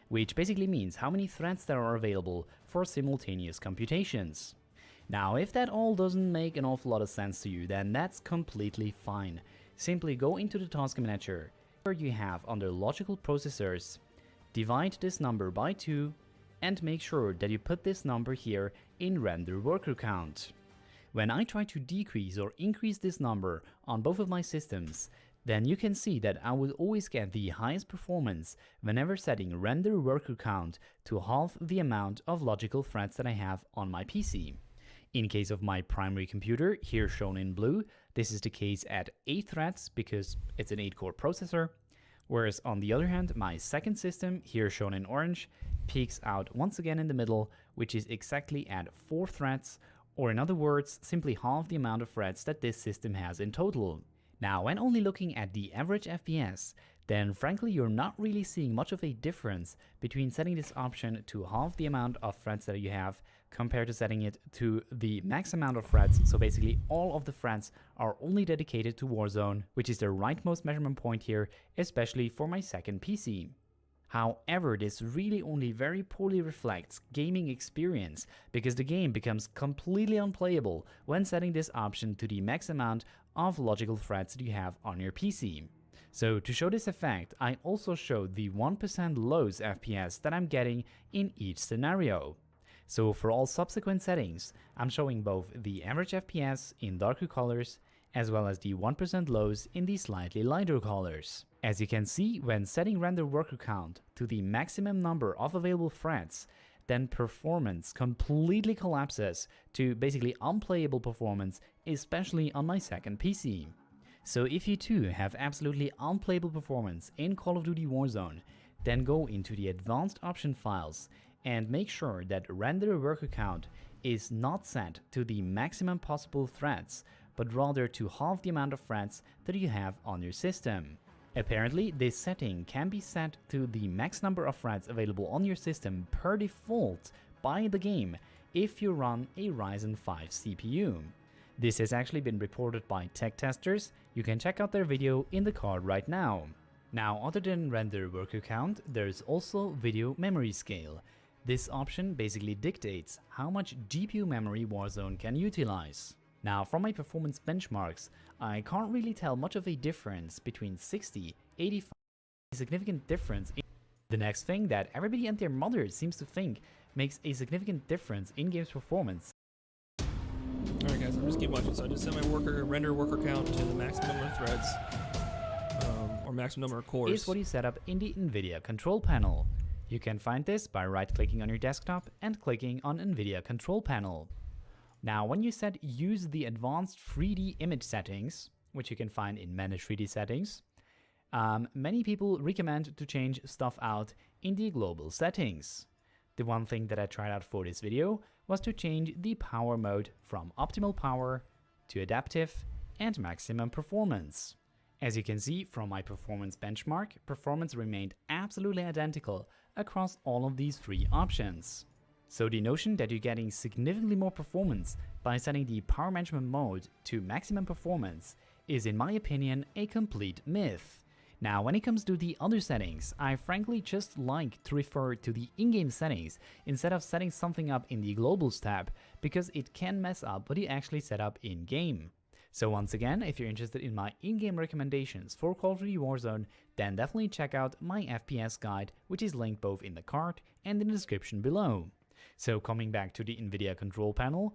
Which basically means how many threads there are available for simultaneous computations. Now, if that all doesn't make an awful lot of sense to you, then that's completely fine. Simply go into the task manager, where you have under logical processors, divide this number by 2, and make sure that you put this number here in render worker count. When I try to decrease or increase this number on both of my systems, then you can see that I will always get the highest performance whenever setting render worker count to half the amount of logical threads that I have on my PC. In case of my primary computer, here shown in blue, this is the case at 8 threads because it's an 8-core processor, whereas on the other hand, my second system, here shown in orange, peaks out once again in the middle, which is exactly at 4 threads, or in other words, simply half the amount of threads that this system has in total. Now, when only looking at the average FPS, then frankly you're not really seeing much of a difference between setting this option to half the amount of threads that you have compared to setting it to the max amount of threads. So basically all of the threads are only dedicated to Warzone, which is the rightmost measurement point here, especially for my second PC. However, this really only very poorly reflects gaming experience because the game becomes completely unplayable when setting this option to the max amount of logical threads that you have on your PC. So to show this effect, I also showed the 1% lows FPS that I'm getting in each scenario. So for all subsequent settings, I'm showing both the average FPS in darker colors as well as the 1% lows in the slightly lighter colors. As you can see, when setting render worker count to the maximum number of available threads, then performance completely collapses to basically unplayable performance, especially on my second PC. So if you too have absolutely unplayable performance in Call of Duty Warzone, then go into the advanced option files and make sure that render worker count is not set to the maximum possible threads, but rather to half the amount of threads that you have on your system. Apparently, this setting can be set to the max number of threads available on your system per default by the game if you run a Ryzen 5 CPU. This has actually been reported by tech testers. You can check out their video in the card right now. Now, other than render worker count, there's also video memory scale. This option basically dictates how much GPU memory Warzone can utilize. Now, from my performance benchmarks, I can't really tell much of a difference between 60, 85, a significant difference. The next thing that everybody and their mother seems to think makes a significant difference in game's performance. Alright guys, I'm just keep watching. So I just set my render worker count to the maximum number of threads, or maximum number of cores. Is what you set up in the NVIDIA control panel. You can find this by right-clicking on your desktop and clicking on NVIDIA control panel. Now, when you set use the advanced 3D image settings, which you can find in manage 3D settings, many people recommend to change stuff out in the global settings. The one thing that I tried out for this video was to change the power mode from optimal power to adaptive and maximum performance. As you can see from my performance benchmark, performance remained absolutely identical across all of these 3 options. So the notion that you're getting significantly more performance by setting the power management mode to maximum performance is, in my opinion, a complete myth. Now, when it comes to the other settings, I frankly just like to refer to the in-game settings instead of setting something up in the globals tab, because it can mess up what you actually set up in-game. So once again, if you're interested in my in-game recommendations for Call of Duty Warzone, then definitely check out my FPS guide, which is linked both in the card and in the description below. So coming back to the NVIDIA control panel,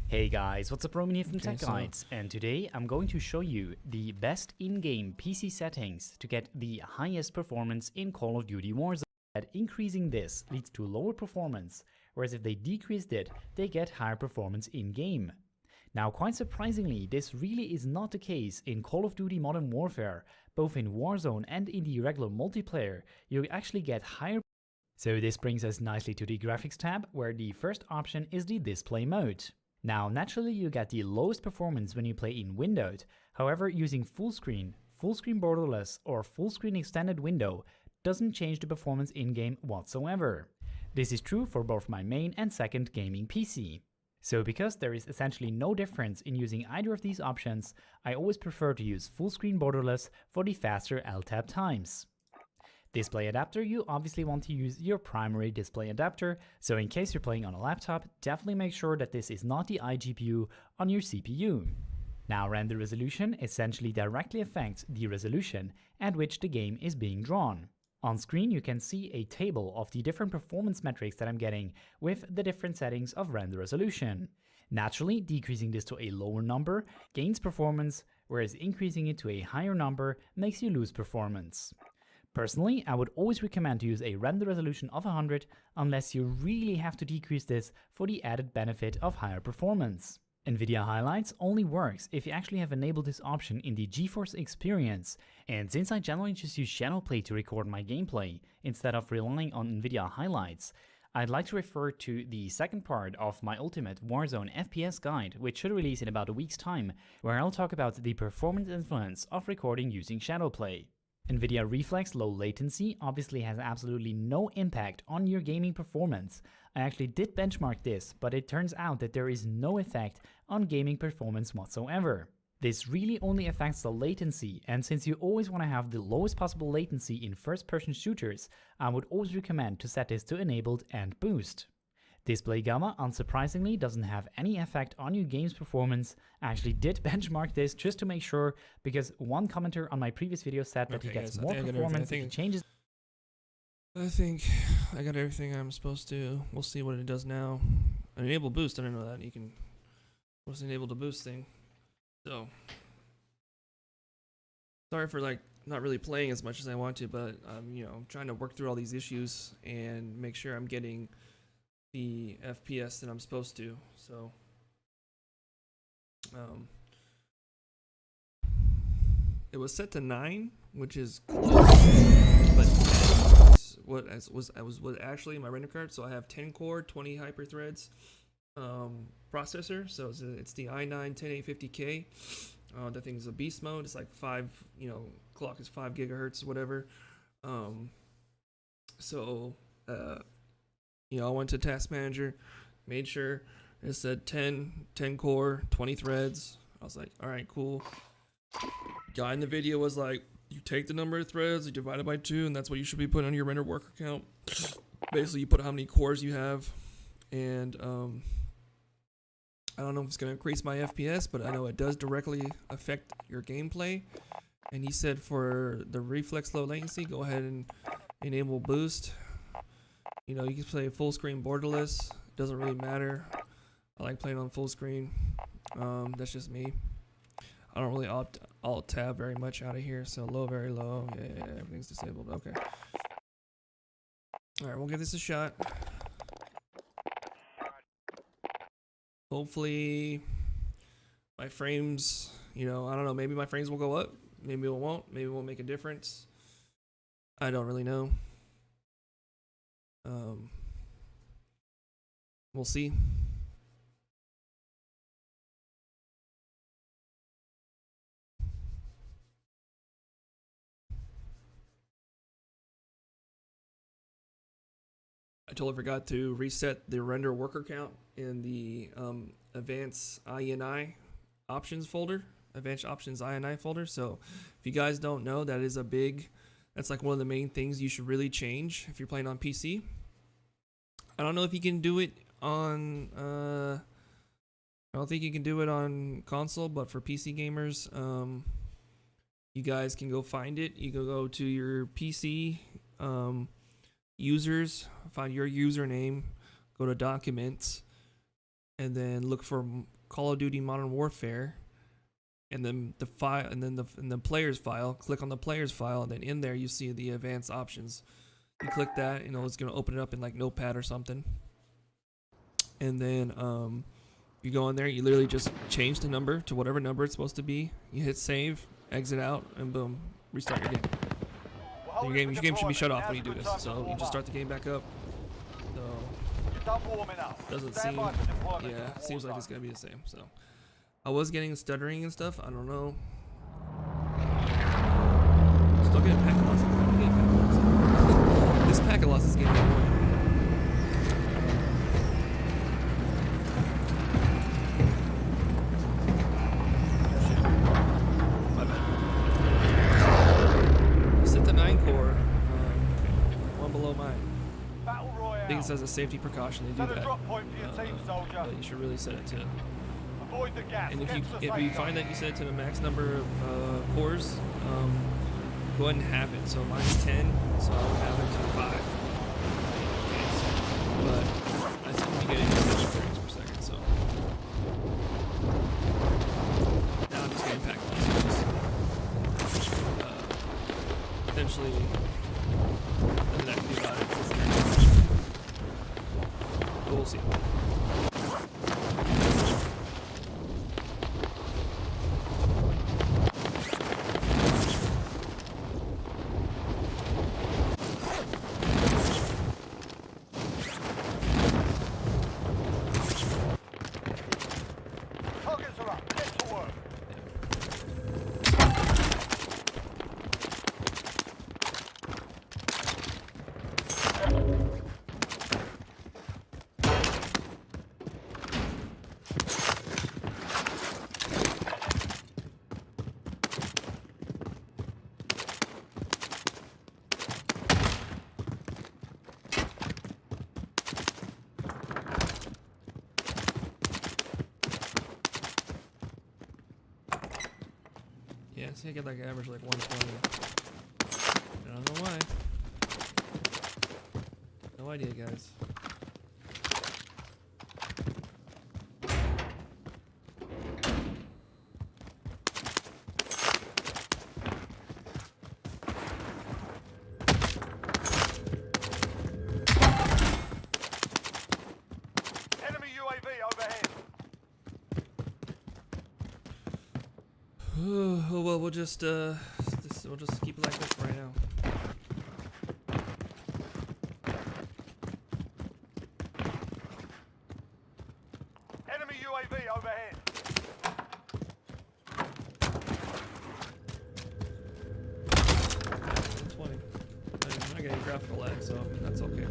Hey guys, what's up, Roman here from Tech Guides, and today I'm going to show you the best in-game PC settings to get the highest performance in Call of Duty Warzone. That increasing this leads to lower performance, whereas if they decreased it, they get higher performance in-game. Now, quite surprisingly, this really is not the case in Call of Duty Modern Warfare. Both in Warzone and in the regular multiplayer, you actually get higher. So this brings us nicely to the graphics tab, where the first option is the display mode. Now naturally you get the lowest performance when you play in windowed, however using full screen borderless or full screen extended window doesn't change the performance in-game whatsoever. This is true for both my main and second gaming PC. So because there is essentially no difference in using either of these options, I always prefer to use full screen borderless for the faster LTAB times. Display adapter, you obviously want to use your primary display adapter, so in case you're playing on a laptop, definitely make sure that this is not the iGPU on your CPU. Now render resolution essentially directly affects the resolution at which the game is being drawn. On screen you can see a table of the different performance metrics that I'm getting with the different settings of render resolution. Naturally, decreasing this to a lower number gains performance, whereas increasing it to a higher number makes you lose performance. Personally, I would always recommend to use a render resolution of 100 unless you really have to decrease this for the added benefit of higher performance. NVIDIA Highlights only works if you actually have enabled this option in the GeForce experience, and since I generally just use Shadowplay to record my gameplay instead of relying on NVIDIA Highlights, I'd like to refer to the second part of my ultimate Warzone FPS guide, which should release in about a week's time, where I'll talk about the performance influence of recording using Shadowplay. NVIDIA Reflex Low Latency obviously has absolutely no impact on your gaming performance. I actually did benchmark this, but it turns out that there is no effect on gaming performance whatsoever. This really only affects the latency, and since you always want to have the lowest possible latency in first-person shooters, I would always recommend to set this to enabled and boost. Display gamma, unsurprisingly, doesn't have any effect on your game's performance. I actually did benchmark this just to make sure, because one commenter on my previous video said that he gets more performance if he changes. I think I got everything I'm supposed to. We'll see what it does now. Enable boost, I didn't know that. You can enable the boost thing. So, sorry for not really playing as much as I want to, but I'm trying to work through all these issues and make sure I'm getting the FPS that I'm supposed to. So it was set to 9, which is close, but what was actually my render card. So I have 10 core 20 hyper threads processor, so it's the i9 10850K. The thing's a beast mode. It's like 5, clock is 5 gigahertz, whatever. I went to Task Manager, made sure it said 10 core, 20 threads. I was like, all right, cool. Guy in the video was like, you take the number of threads, you divide it by 2, and that's what you should be putting on your render worker count. Basically, you put how many cores you have, and I don't know if it's going to increase my FPS, but I know it does directly affect your gameplay. And he said for the reflex low latency, go ahead and enable boost. You can play full screen borderless. Doesn't really matter. I like playing on full screen. That's just me. I don't really alt tab very much out of here. So low, very low. Yeah, everything's disabled. Okay. All right, we'll give this a shot. Hopefully, my frames. I don't know. Maybe my frames will go up. Maybe it won't. Maybe it won't make a difference. I don't really know. We'll see. I totally forgot to reset the render worker count in the advanced INI options folder, advanced options INI folder. So if you guys don't know, that's like one of the main things you should really change if you're playing on PC. I don't know if you can do it on I don't think you can do it on console, but for PC gamers, you guys can go find it. You can go to your PC users, find your username, go to documents, and then look for Call of Duty Modern Warfare, and then the file, and then the players file. Click on the players file, and then in there you see the advanced options. You click that, it's gonna open it up in like Notepad or something, and then you go in there. You literally just change the number to whatever number it's supposed to be. You hit save, exit out, and boom, restart your game. Your game should be shut off when you do this. So you just start the game back up. So You're done warming up. doesn't Stand seem, by for deployment yeah, to seems like Warzone. it's gonna be the same. So I was getting stuttering and stuff. I don't know. Still getting packet losses. I'm getting packet losses. This packet loss is getting annoying. My bad. Set the 9 core, one below mine. Battle Royale. I think it says a safety precaution. They do Set a that. drop point for your team, soldier. But you should really set it to. Avoid the gas. And if Get you to the if safe you zone. find that you set it to the max number of cores, go ahead and have it. So mine's 10, so I would have it to 5. But I seem to be getting 6 frames per second, so now I'm just getting pack losses. Potentially, nothing I can do about it. It's just but we'll see. Targets are up. Get to work. Yeah, see, I get like average like 120. I don't know why. No idea, guys. Enemy UAV overhead. Oh well, we'll just keep it like this for right now. Enemy UAV overhead. 120. I'm not getting graphical lag, so that's okay.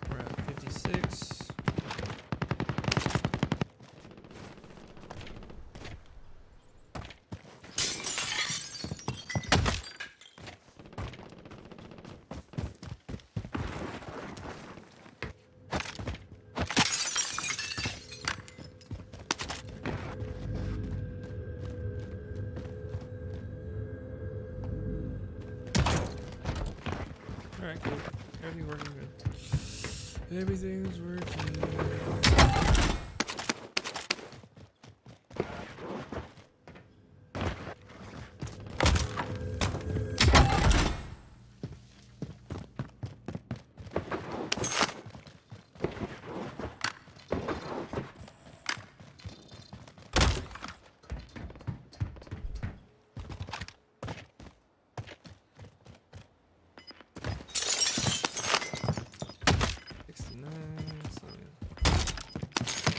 We're at 56. Alright, cool. Everything's working good. Everything's working. So yeah.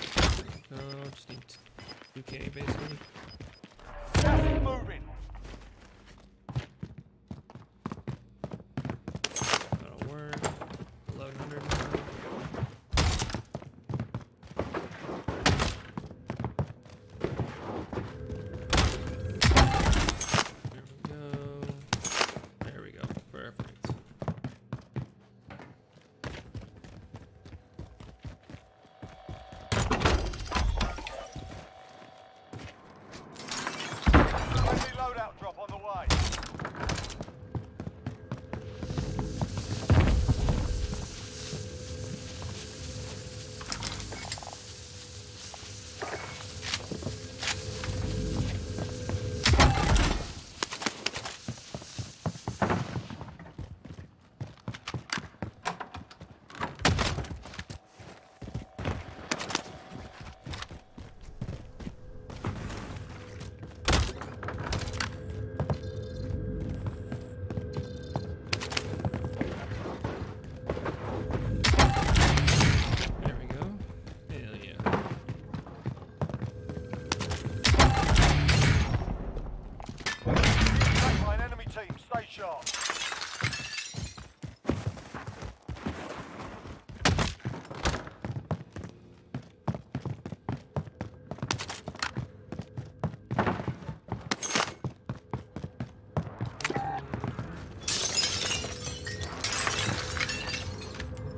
shot.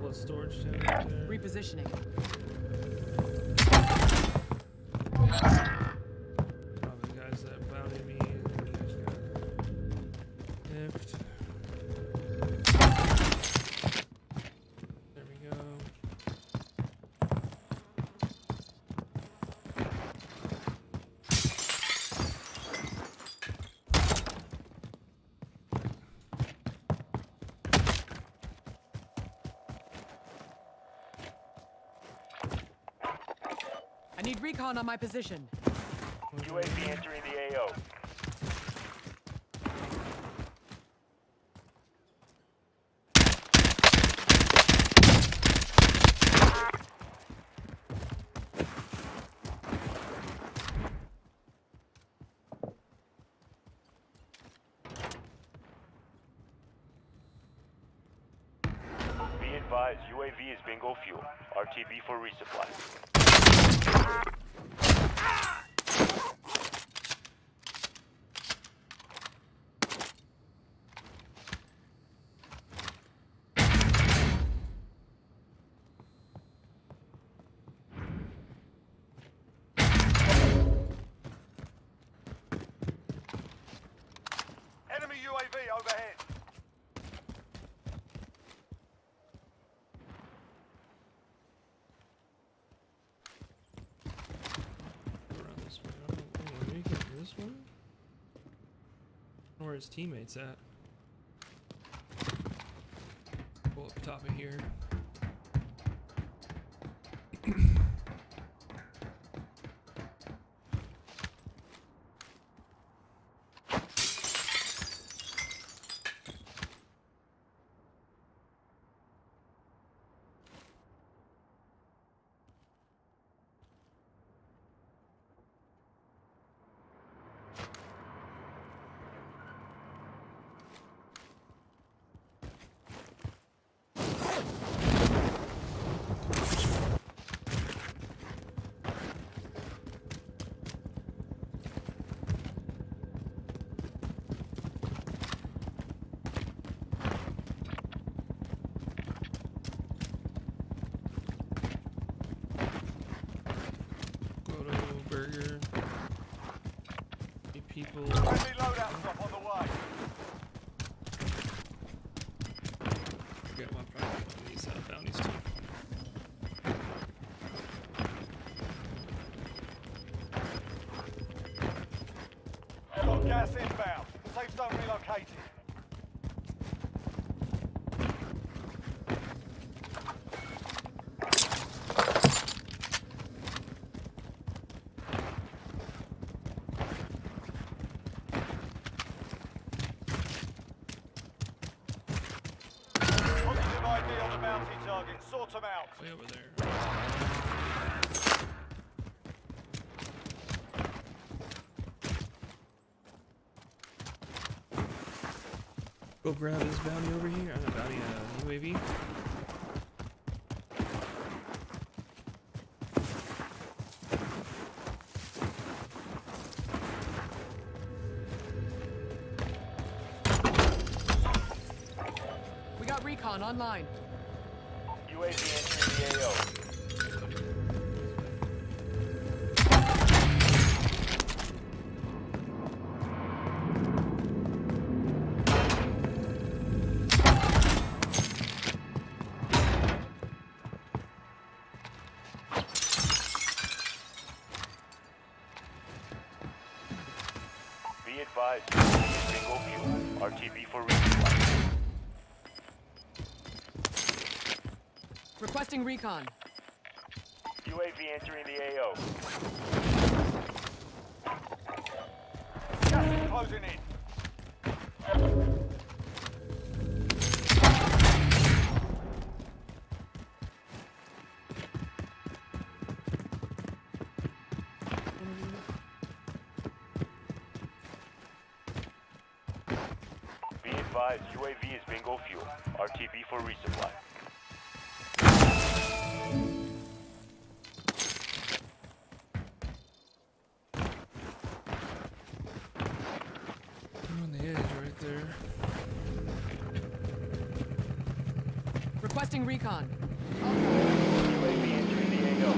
What storage tank right there? Repositioning. Probably the guys that bounted me and just got nipped. There we go. I need recon on my position. UAV entering the AO. Be advised, UAV is bingo fuel. RTB for resupply. Enemy UAV overhead. Around this way. Oh, let me get this one. Where his teammates at? Go up top of here. Burger. People. Friendly loadout drop on the way. Forget what probably one of these bounties too. Got gas inbound. Safe zone relocated. Positive ID on the bounty target. Sort them out. Way over there. Go grab this bounty over here. I'm a bounty UAV. We got recon online. UAV entering the AO. Be advised, bingo fuel. RTB for resupply. Requesting recon. UAV entering the AO. Gas is closing in. Be advised. advised, UAV is bingo fuel. RTB for resupply. We're on the edge right there. Requesting recon. UAV entering the AO.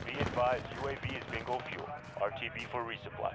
Be advised, UAV is bingo fuel. RTB for resupply.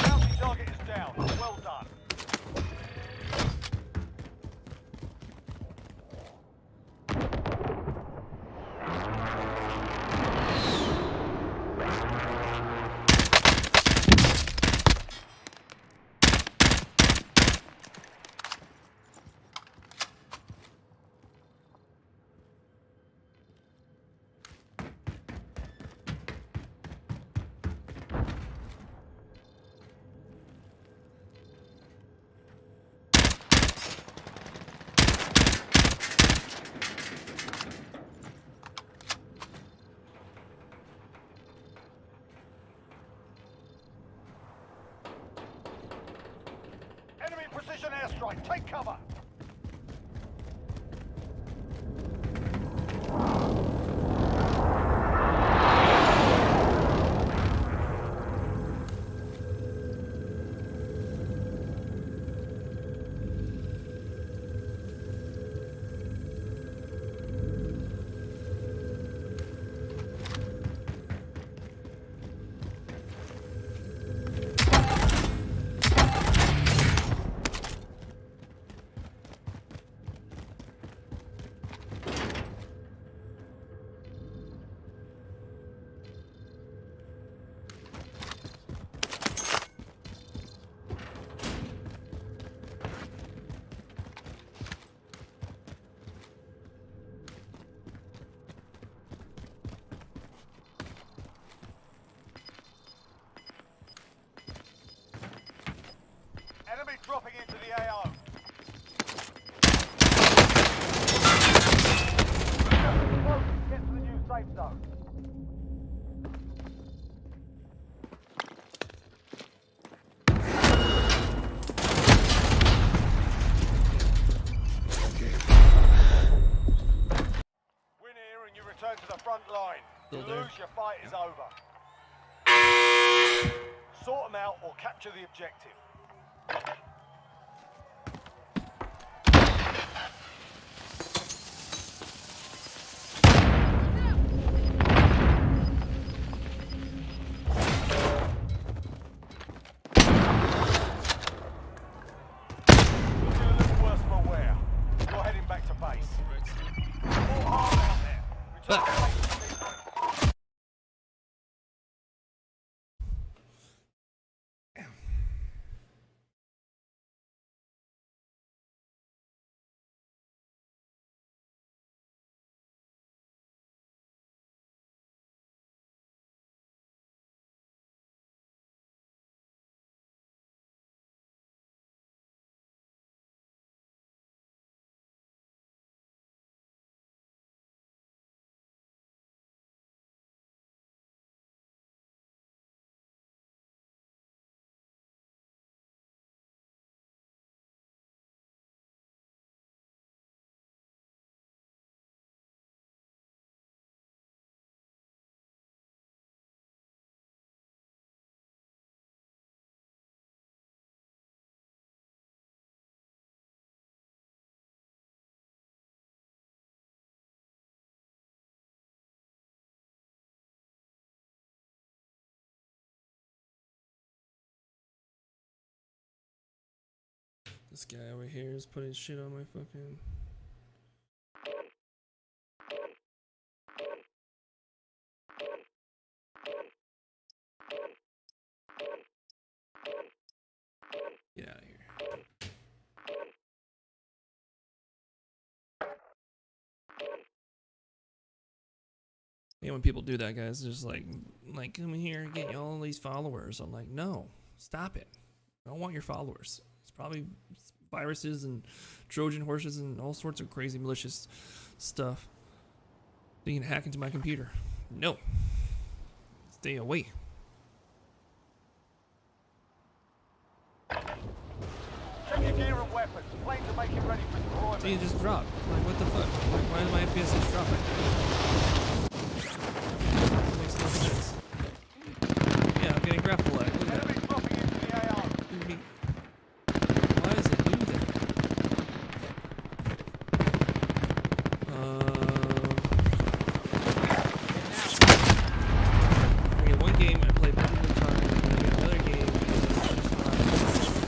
Bounty target is down. Well done. Enemy precision airstrike. Take cover. Enemy dropping into the AO. Get to the new safe zone. Win here and you return to the front line. You Still there? lose, your fight is over. Sort them out or capture the objective. Looking a little worse for wear. You're heading back to base. More hard out there. Return to base. This guy over here is putting shit on my fucking. Get out of here. Yeah, when people do that, guys, it's just like come here and get all these followers. I'm like, no, stop it. I don't want your followers. It's probably viruses and Trojan horses and all sorts of crazy malicious stuff. They can hack into my computer. No. Stay away. Check your gear and weapons. Planes are making ready for deployment. See, it just dropped. Like, what the fuck? Like, why did my FPS just drop like that? Makes no sense. Yeah, I'm getting grapple lag. Look at that. Enemy dropping into the AR. Why does it do that? Okay, one game I played perfectly fine. And then another game and it's just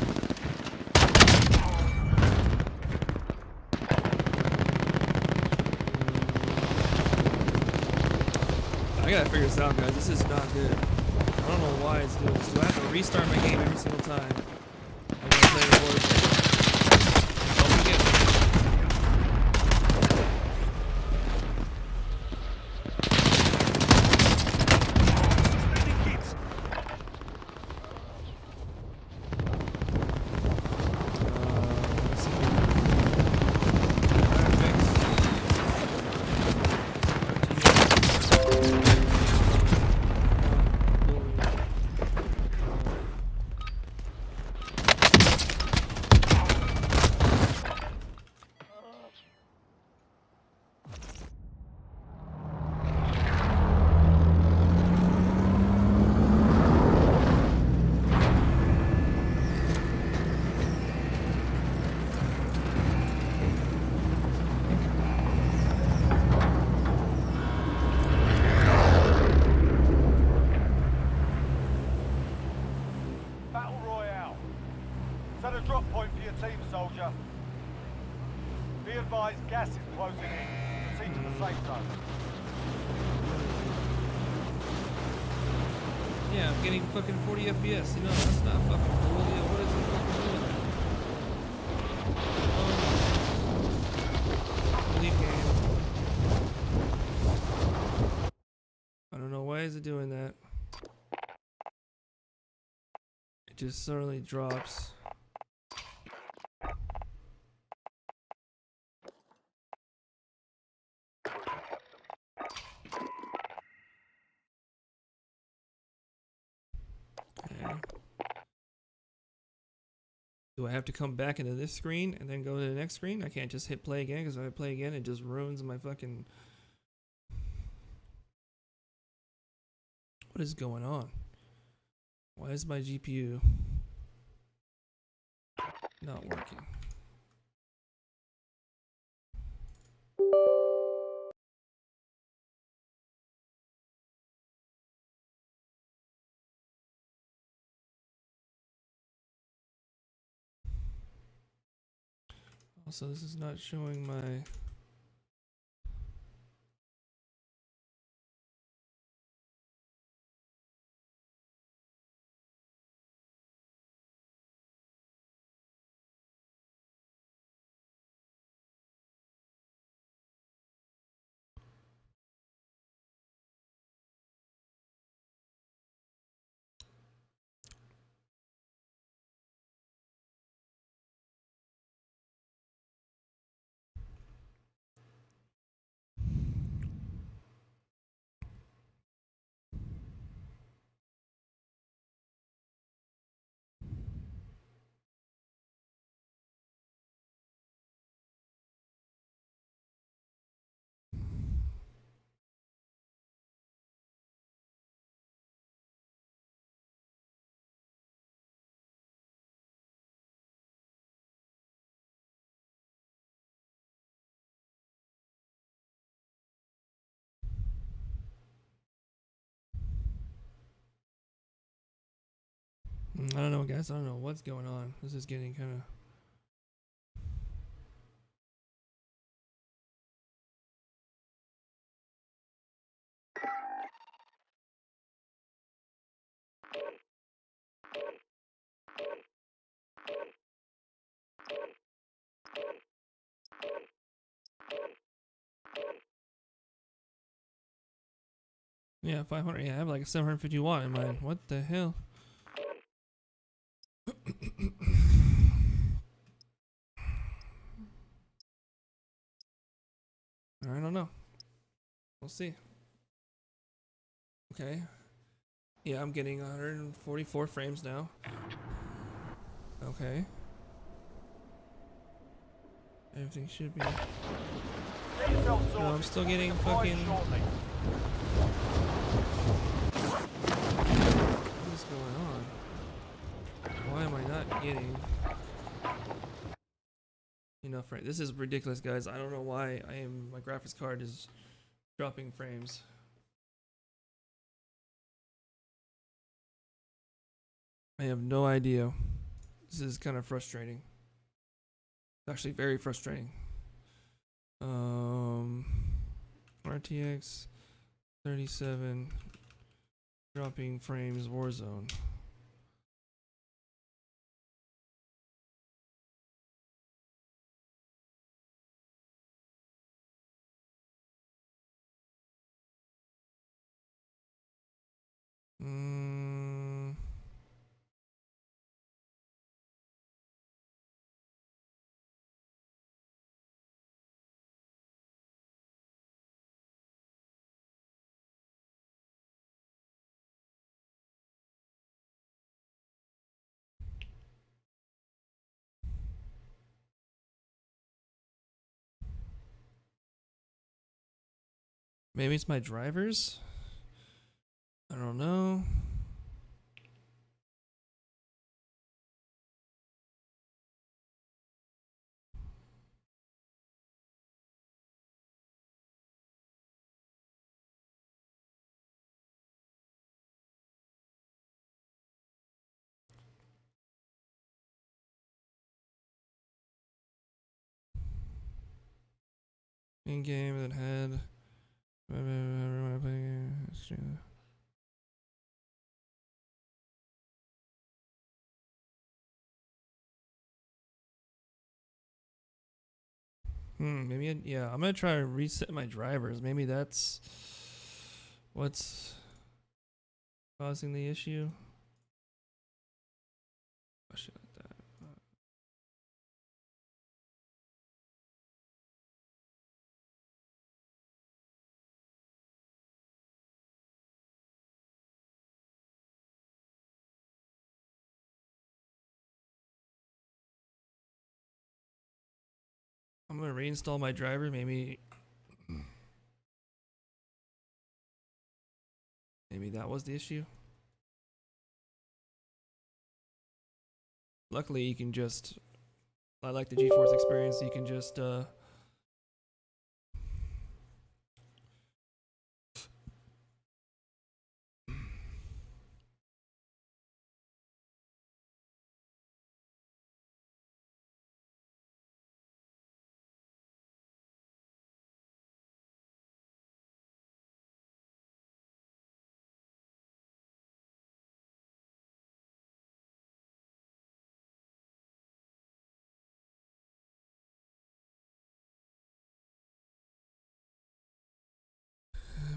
I gotta figure this out, guys. This is not good. I don't know why it's doing this. Do I have to restart my game every single time I'm gonna play the Warzone? Help me get let's see. Battle Royale. Set a drop point for your team, soldier. Be advised, gas is closing in. Proceed to the safe zone. Yeah, I'm getting fucking 40 FPS. You know, that's not fucking cool. Yeah, what is it fucking doing? Leave game. I don't know why is it doing that. It just suddenly drops. Okay. Do I have to come back into this screen and then go to the next screen? I can't just hit play again, because if I play again, it just ruins my fucking... What is going on? Why is my GPU not working? Also, this is not showing my... I don't know, guys. I don't know what's going on. This is getting kind of Yeah, 500. Yeah, I have like a 750 watt in mine. What the hell? I don't know. We'll see. Okay. Yeah, I'm getting 144 frames now. Okay. Everything should be. Get yourself No, sorted. I'm still getting Deploy fucking. shortly. What is going on? Why am I not getting enough frame? This is ridiculous, guys. I don't know why my graphics card is dropping frames. I have no idea. This is kind of frustrating. Actually, very frustrating. RTX 37 dropping frames Warzone. Maybe it's my drivers? I don't know. In game that had. Maybe yeah. I'm gonna try to reset my drivers. Maybe that's what's causing the issue. Oh, shit like that. I'm gonna reinstall my driver. Maybe that was the issue. Luckily, you can just. I like the GeForce experience. You can just. I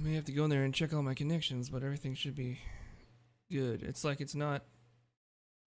may have to go in there and check all my connections, but everything should be good. It's like it's not